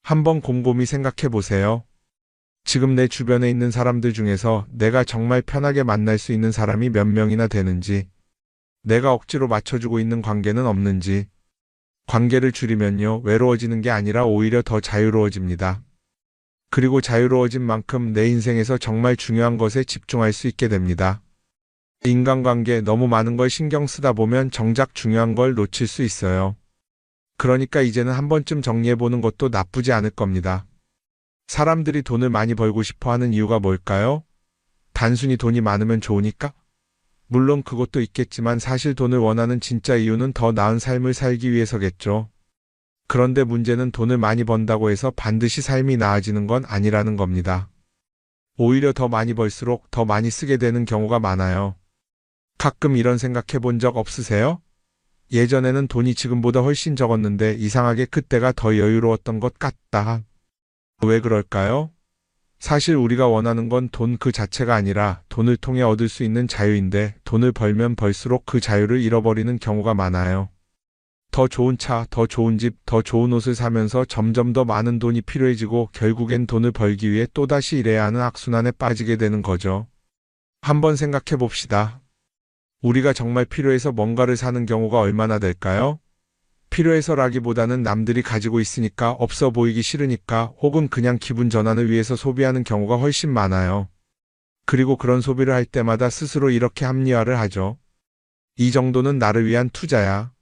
한번 곰곰이 생각해 보세요. 지금 내 주변에 있는 사람들 중에서 내가 정말 편하게 만날 수 있는 사람이 몇 명이나 되는지, 내가 억지로 맞춰주고 있는 관계는 없는지. 관계를 줄이면요, 외로워지는 게 아니라 오히려 더 자유로워집니다. 그리고 자유로워진 만큼 내 인생에서 정말 중요한 것에 집중할 수 있게 됩니다. 인간관계 너무 많은 걸 신경 쓰다 보면 정작 중요한 걸 놓칠 수 있어요. 그러니까 이제는 한 번쯤 정리해보는 것도 나쁘지 않을 겁니다. 사람들이 돈을 많이 벌고 싶어 하는 이유가 뭘까요? 단순히 돈이 많으면 좋으니까? 물론 그것도 있겠지만 사실 돈을 원하는 진짜 이유는 더 나은 삶을 살기 위해서겠죠. 그런데 문제는 돈을 많이 번다고 해서 반드시 삶이 나아지는 건 아니라는 겁니다. 오히려 더 많이 벌수록 더 많이 쓰게 되는 경우가 많아요. 가끔 이런 생각해 본 적 없으세요? 예전에는 돈이 지금보다 훨씬 적었는데 이상하게 그때가 더 여유로웠던 것 같다. 왜 그럴까요? 사실 우리가 원하는 건 돈 그 자체가 아니라 돈을 통해 얻을 수 있는 자유인데 돈을 벌면 벌수록 그 자유를 잃어버리는 경우가 많아요. 더 좋은 차, 더 좋은 집, 더 좋은 옷을 사면서 점점 더 많은 돈이 필요해지고 결국엔 돈을 벌기 위해 또다시 일해야 하는 악순환에 빠지게 되는 거죠. 한번 생각해 봅시다. 우리가 정말 필요해서 뭔가를 사는 경우가 얼마나 될까요? 필요해서라기보다는 남들이 가지고 있으니까, 없어 보이기 싫으니까, 혹은 그냥 기분 전환을 위해서 소비하는 경우가 훨씬 많아요. 그리고 그런 소비를 할 때마다 스스로 이렇게 합리화를 하죠. 이 정도는 나를 위한 투자야.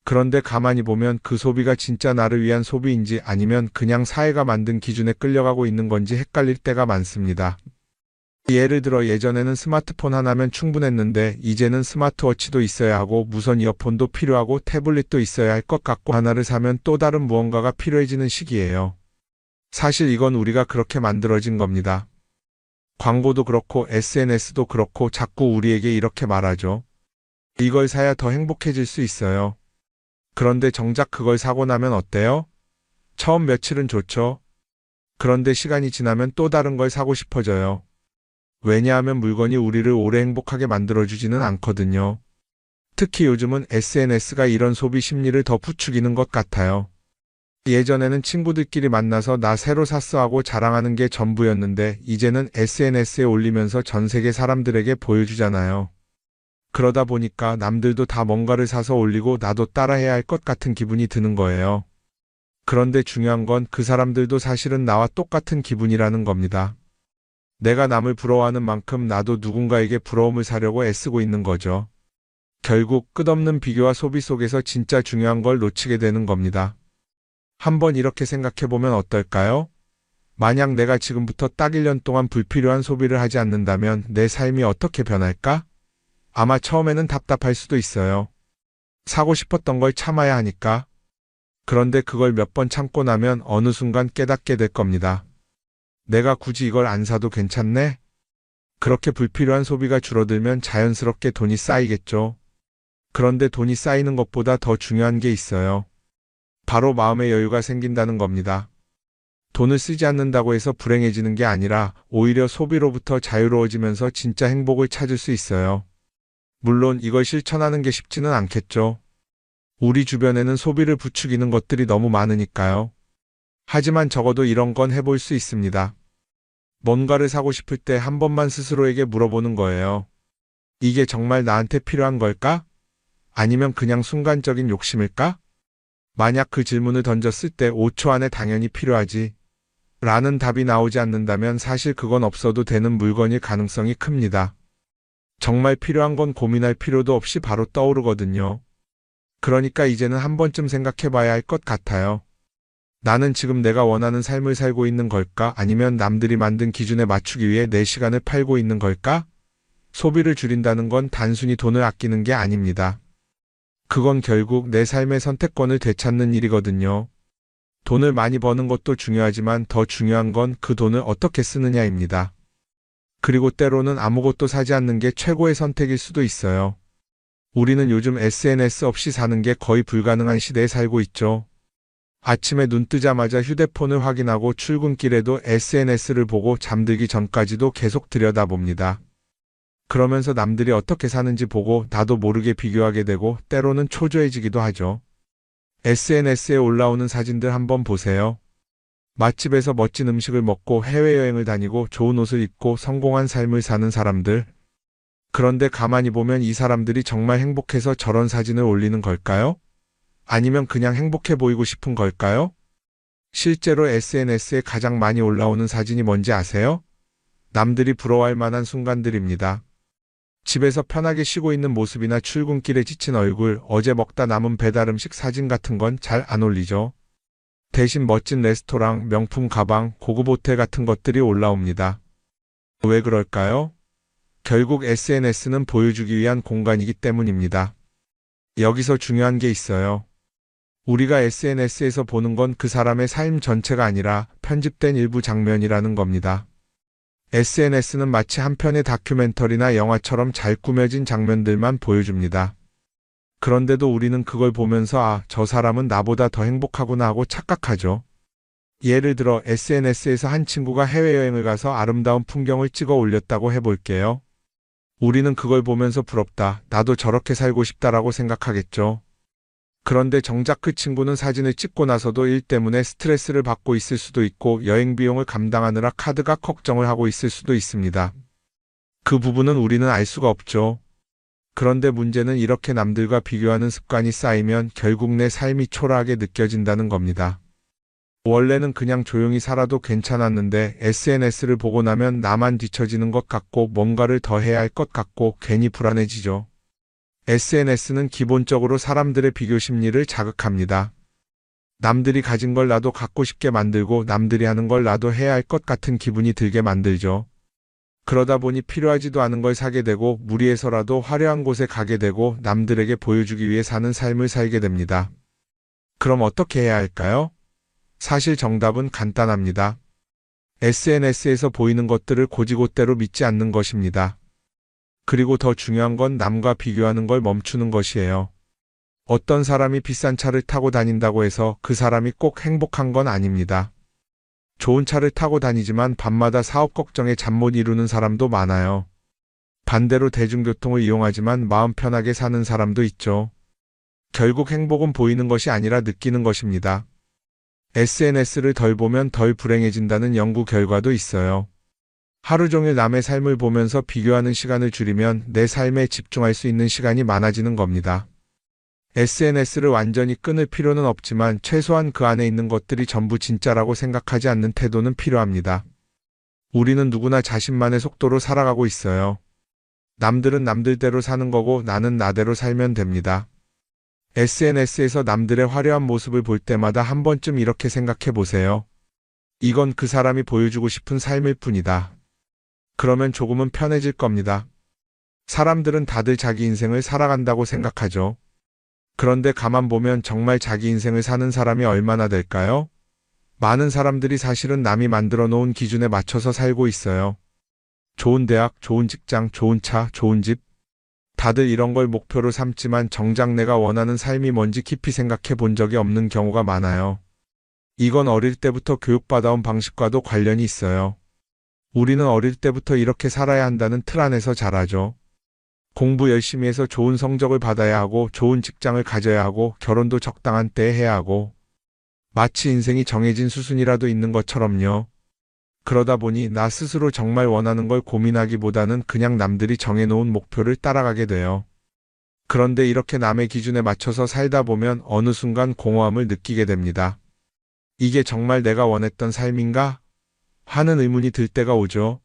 그런데 가만히 보면 그 소비가 진짜 나를 위한 소비인지 아니면 그냥 사회가 만든 기준에 끌려가고 있는 건지 헷갈릴 때가 많습니다. 예를 들어 예전에는 스마트폰 하나면 충분했는데 이제는 스마트워치도 있어야 하고 무선 이어폰도 필요하고 태블릿도 있어야 할 것 같고 하나를 사면 또 다른 무언가가 필요해지는 시기예요. 사실 이건 우리가 그렇게 만들어진 겁니다. 광고도 그렇고 SNS도 그렇고 자꾸 우리에게 이렇게 말하죠. 이걸 사야 더 행복해질 수 있어요. 그런데 정작 그걸 사고 나면 어때요? 처음 며칠은 좋죠. 그런데 시간이 지나면 또 다른 걸 사고 싶어져요. 왜냐하면 물건이 우리를 오래 행복하게 만들어주지는 않거든요. 특히 요즘은 SNS가 이런 소비 심리를 더 부추기는 것 같아요. 예전에는 친구들끼리 만나서 나 새로 샀어 하고 자랑하는 게 전부였는데 이제는 SNS에 올리면서 전 세계 사람들에게 보여주잖아요. 그러다 보니까 남들도 다 뭔가를 사서 올리고 나도 따라해야 할 것 같은 기분이 드는 거예요. 그런데 중요한 건 그 사람들도 사실은 나와 똑같은 기분이라는 겁니다. 내가 남을 부러워하는 만큼 나도 누군가에게 부러움을 사려고 애쓰고 있는 거죠. 결국 끝없는 비교와 소비 속에서 진짜 중요한 걸 놓치게 되는 겁니다. 한번 이렇게 생각해보면 어떨까요? 만약 내가 지금부터 딱 1년 동안 불필요한 소비를 하지 않는다면 내 삶이 어떻게 변할까? 아마 처음에는 답답할 수도 있어요. 사고 싶었던 걸 참아야 하니까. 그런데 그걸 몇 번 참고 나면 어느 순간 깨닫게 될 겁니다. 내가 굳이 이걸 안 사도 괜찮네? 그렇게 불필요한 소비가 줄어들면 자연스럽게 돈이 쌓이겠죠. 그런데 돈이 쌓이는 것보다 더 중요한 게 있어요. 바로 마음의 여유가 생긴다는 겁니다. 돈을 쓰지 않는다고 해서 불행해지는 게 아니라 오히려 소비로부터 자유로워지면서 진짜 행복을 찾을 수 있어요. 물론 이걸 실천하는 게 쉽지는 않겠죠. 우리 주변에는 소비를 부추기는 것들이 너무 많으니까요. 하지만 적어도 이런 건 해볼 수 있습니다. 뭔가를 사고 싶을 때 한 번만 스스로에게 물어보는 거예요. 이게 정말 나한테 필요한 걸까? 아니면 그냥 순간적인 욕심일까? 만약 그 질문을 던졌을 때 5초 안에 당연히 필요하지 라는 답이 나오지 않는다면 사실 그건 없어도 되는 물건일 가능성이 큽니다. 정말 필요한 건 고민할 필요도 없이 바로 떠오르거든요. 그러니까 이제는 한 번쯤 생각해 봐야 할 것 같아요. 나는 지금 내가 원하는 삶을 살고 있는 걸까? 아니면 남들이 만든 기준에 맞추기 위해 내 시간을 팔고 있는 걸까? 소비를 줄인다는 건 단순히 돈을 아끼는 게 아닙니다. 그건 결국 내 삶의 선택권을 되찾는 일이거든요. 돈을 많이 버는 것도 중요하지만 더 중요한 건 그 돈을 어떻게 쓰느냐입니다. 그리고 때로는 아무것도 사지 않는 게 최고의 선택일 수도 있어요. 우리는 요즘 SNS 없이 사는 게 거의 불가능한 시대에 살고 있죠. 아침에 눈 뜨자마자 휴대폰을 확인하고 출근길에도 SNS를 보고 잠들기 전까지도 계속 들여다봅니다. 그러면서 남들이 어떻게 사는지 보고 나도 모르게 비교하게 되고 때로는 초조해지기도 하죠. SNS에 올라오는 사진들 한번 보세요. 맛집에서 멋진 음식을 먹고 해외여행을 다니고 좋은 옷을 입고 성공한 삶을 사는 사람들. 그런데 가만히 보면 이 사람들이 정말 행복해서 저런 사진을 올리는 걸까요? 아니면 그냥 행복해 보이고 싶은 걸까요? 실제로 SNS에 가장 많이 올라오는 사진이 뭔지 아세요? 남들이 부러워할 만한 순간들입니다. 집에서 편하게 쉬고 있는 모습이나 출근길에 지친 얼굴, 어제 먹다 남은 배달 음식 사진 같은 건 잘 안 올리죠. 대신 멋진 레스토랑, 명품 가방, 고급 호텔 같은 것들이 올라옵니다. 왜 그럴까요? 결국 SNS는 보여주기 위한 공간이기 때문입니다. 여기서 중요한 게 있어요. 우리가 SNS에서 보는 건 그 사람의 삶 전체가 아니라 편집된 일부 장면이라는 겁니다. SNS는 마치 한 편의 다큐멘터리나 영화처럼 잘 꾸며진 장면들만 보여줍니다. 그런데도 우리는 그걸 보면서 아, 저 사람은 나보다 더 행복하구나 하고 착각하죠. 예를 들어 SNS에서 한 친구가 해외여행을 가서 아름다운 풍경을 찍어 올렸다고 해볼게요. 우리는 그걸 보면서 부럽다, 나도 저렇게 살고 싶다라고 생각하겠죠. 그런데 정작 그 친구는 사진을 찍고 나서도 일 때문에 스트레스를 받고 있을 수도 있고 여행 비용을 감당하느라 카드가 걱정을 하고 있을 수도 있습니다. 그 부분은 우리는 알 수가 없죠. 그런데 문제는 이렇게 남들과 비교하는 습관이 쌓이면 결국 내 삶이 초라하게 느껴진다는 겁니다. 원래는 그냥 조용히 살아도 괜찮았는데 SNS를 보고 나면 나만 뒤처지는 것 같고 뭔가를 더 해야 할 것 같고 괜히 불안해지죠. SNS는 기본적으로 사람들의 비교 심리를 자극합니다. 남들이 가진 걸 나도 갖고 싶게 만들고 남들이 하는 걸 나도 해야 할 것 같은 기분이 들게 만들죠. 그러다 보니 필요하지도 않은 걸 사게 되고 무리해서라도 화려한 곳에 가게 되고 남들에게 보여주기 위해 사는 삶을 살게 됩니다. 그럼 어떻게 해야 할까요? 사실 정답은 간단합니다. SNS에서 보이는 것들을 곧이곧대로 믿지 않는 것입니다. 그리고 더 중요한 건 남과 비교하는 걸 멈추는 것이에요. 어떤 사람이 비싼 차를 타고 다닌다고 해서 그 사람이 꼭 행복한 건 아닙니다. 좋은 차를 타고 다니지만 밤마다 사업 걱정에 잠 못 이루는 사람도 많아요. 반대로 대중교통을 이용하지만 마음 편하게 사는 사람도 있죠. 결국 행복은 보이는 것이 아니라 느끼는 것입니다. SNS를 덜 보면 덜 불행해진다는 연구 결과도 있어요. 하루 종일 남의 삶을 보면서 비교하는 시간을 줄이면 내 삶에 집중할 수 있는 시간이 많아지는 겁니다. SNS를 완전히 끊을 필요는 없지만 최소한 그 안에 있는 것들이 전부 진짜라고 생각하지 않는 태도는 필요합니다. 우리는 누구나 자신만의 속도로 살아가고 있어요. 남들은 남들대로 사는 거고 나는 나대로 살면 됩니다. SNS에서 남들의 화려한 모습을 볼 때마다 한 번쯤 이렇게 생각해 보세요. 이건 그 사람이 보여주고 싶은 삶일 뿐이다. 그러면 조금은 편해질 겁니다. 사람들은 다들 자기 인생을 살아간다고 생각하죠. 그런데 가만 보면 정말 자기 인생을 사는 사람이 얼마나 될까요? 많은 사람들이 사실은 남이 만들어 놓은 기준에 맞춰서 살고 있어요. 좋은 대학, 좋은 직장, 좋은 차, 좋은 집. 다들 이런 걸 목표로 삼지만 정작 내가 원하는 삶이 뭔지 깊이 생각해 본 적이 없는 경우가 많아요. 이건 어릴 때부터 교육받아온 방식과도 관련이 있어요. 우리는 어릴 때부터 이렇게 살아야 한다는 틀 안에서 자라죠. 공부 열심히 해서 좋은 성적을 받아야 하고 좋은 직장을 가져야 하고 결혼도 적당한 때에 해야 하고 마치 인생이 정해진 수순이라도 있는 것처럼요. 그러다 보니 나 스스로 정말 원하는 걸 고민하기보다는 그냥 남들이 정해놓은 목표를 따라가게 돼요. 그런데 이렇게 남의 기준에 맞춰서 살다 보면 어느 순간 공허함을 느끼게 됩니다. 이게 정말 내가 원했던 삶인가? 하는 의문이 들 때가 오죠.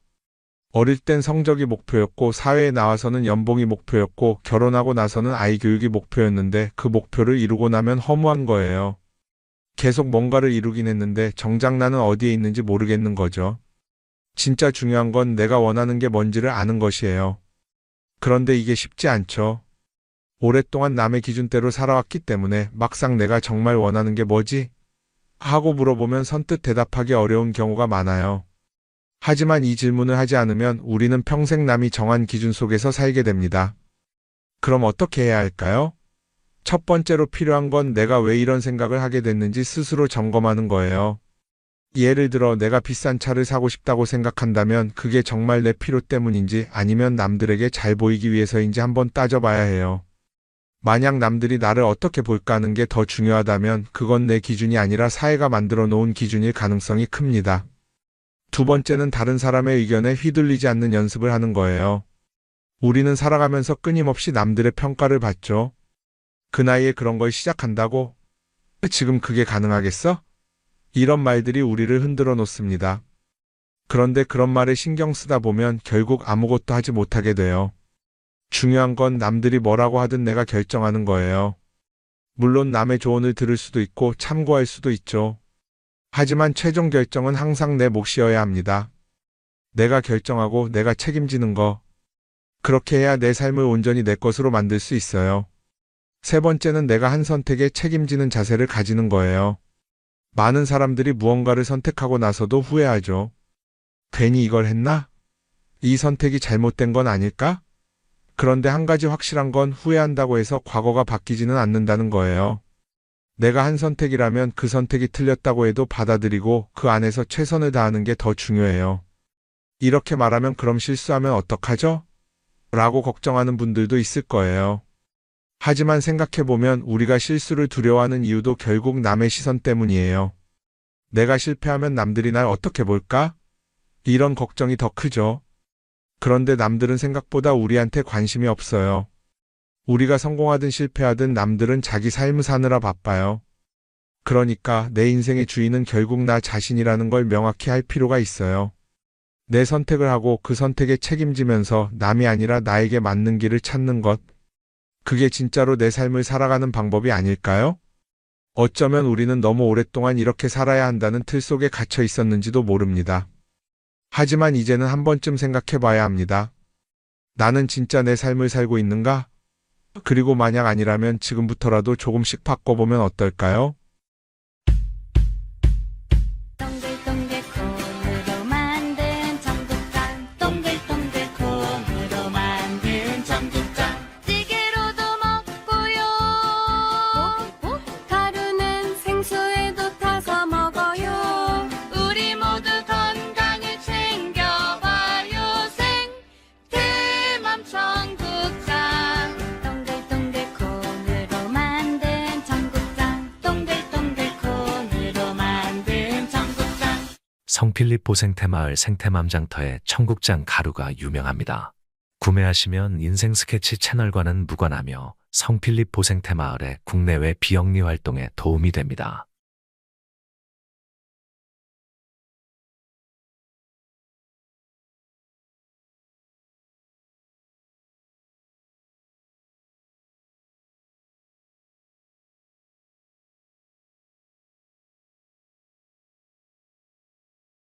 어릴 땐 성적이 목표였고 사회에 나와서는 연봉이 목표였고 결혼하고 나서는 아이 교육이 목표였는데 그 목표를 이루고 나면 허무한 거예요. 계속 뭔가를 이루긴 했는데 정작 나는 어디에 있는지 모르겠는 거죠. 진짜 중요한 건 내가 원하는 게 뭔지를 아는 것이에요. 그런데 이게 쉽지 않죠. 오랫동안 남의 기준대로 살아왔기 때문에 막상 내가 정말 원하는 게 뭐지? 하고 물어보면 선뜻 대답하기 어려운 경우가 많아요. 하지만 이 질문을 하지 않으면 우리는 평생 남이 정한 기준 속에서 살게 됩니다. 그럼 어떻게 해야 할까요? 첫 번째로 필요한 건 내가 왜 이런 생각을 하게 됐는지 스스로 점검하는 거예요. 예를 들어 내가 비싼 차를 사고 싶다고 생각한다면 그게 정말 내 필요 때문인지 아니면 남들에게 잘 보이기 위해서인지 한번 따져봐야 해요. 만약 남들이 나를 어떻게 볼까 하는 게 더 중요하다면 그건 내 기준이 아니라 사회가 만들어 놓은 기준일 가능성이 큽니다. 두 번째는 다른 사람의 의견에 휘둘리지 않는 연습을 하는 거예요. 우리는 살아가면서 끊임없이 남들의 평가를 받죠. 그 나이에 그런 걸 시작한다고? 지금 그게 가능하겠어? 이런 말들이 우리를 흔들어 놓습니다. 그런데 그런 말에 신경 쓰다 보면 결국 아무것도 하지 못하게 돼요. 중요한 건 남들이 뭐라고 하든 내가 결정하는 거예요. 물론 남의 조언을 들을 수도 있고 참고할 수도 있죠. 하지만 최종 결정은 항상 내 몫이어야 합니다. 내가 결정하고 내가 책임지는 거. 그렇게 해야 내 삶을 온전히 내 것으로 만들 수 있어요. 세 번째는 내가 한 선택에 책임지는 자세를 가지는 거예요. 많은 사람들이 무언가를 선택하고 나서도 후회하죠. 괜히 이걸 했나? 이 선택이 잘못된 건 아닐까? 그런데 한 가지 확실한 건 후회한다고 해서 과거가 바뀌지는 않는다는 거예요. 내가 한 선택이라면 그 선택이 틀렸다고 해도 받아들이고 그 안에서 최선을 다하는 게 더 중요해요. 이렇게 말하면 그럼 실수하면 어떡하죠? 라고 걱정하는 분들도 있을 거예요. 하지만 생각해보면 우리가 실수를 두려워하는 이유도 결국 남의 시선 때문이에요. 내가 실패하면 남들이 날 어떻게 볼까? 이런 걱정이 더 크죠. 그런데 남들은 생각보다 우리한테 관심이 없어요. 우리가 성공하든 실패하든 남들은 자기 삶을 사느라 바빠요. 그러니까 내 인생의 주인은 결국 나 자신이라는 걸 명확히 할 필요가 있어요. 내 선택을 하고 그 선택에 책임지면서 남이 아니라 나에게 맞는 길을 찾는 것. 그게 진짜로 내 삶을 살아가는 방법이 아닐까요? 어쩌면 우리는 너무 오랫동안 이렇게 살아야 한다는 틀 속에 갇혀 있었는지도 모릅니다. 하지만 이제는 한 번쯤 생각해 봐야 합니다. 나는 진짜 내 삶을 살고 있는가? 그리고 만약 아니라면 지금부터라도 조금씩 바꿔보면 어떨까요? 동글동글 콩으로 만든 청국장 동글동글 콩으로 만든 청국장 찌개로도 먹고요 가루는 생수에도 타서 먹어요 우리 모두 건강을 챙겨봐요 생태맘 청국장 동글동글 콩으로 만든 청국장 동글동글 콩으로 만든 청국장 성필립 보생태마을 생태맘장터의 청국장 가루가 유명합니다. 구매하시면 인생 스케치 채널과는 무관하며 성필립 보생태마을의 국내외 비영리 활동에 도움이 됩니다.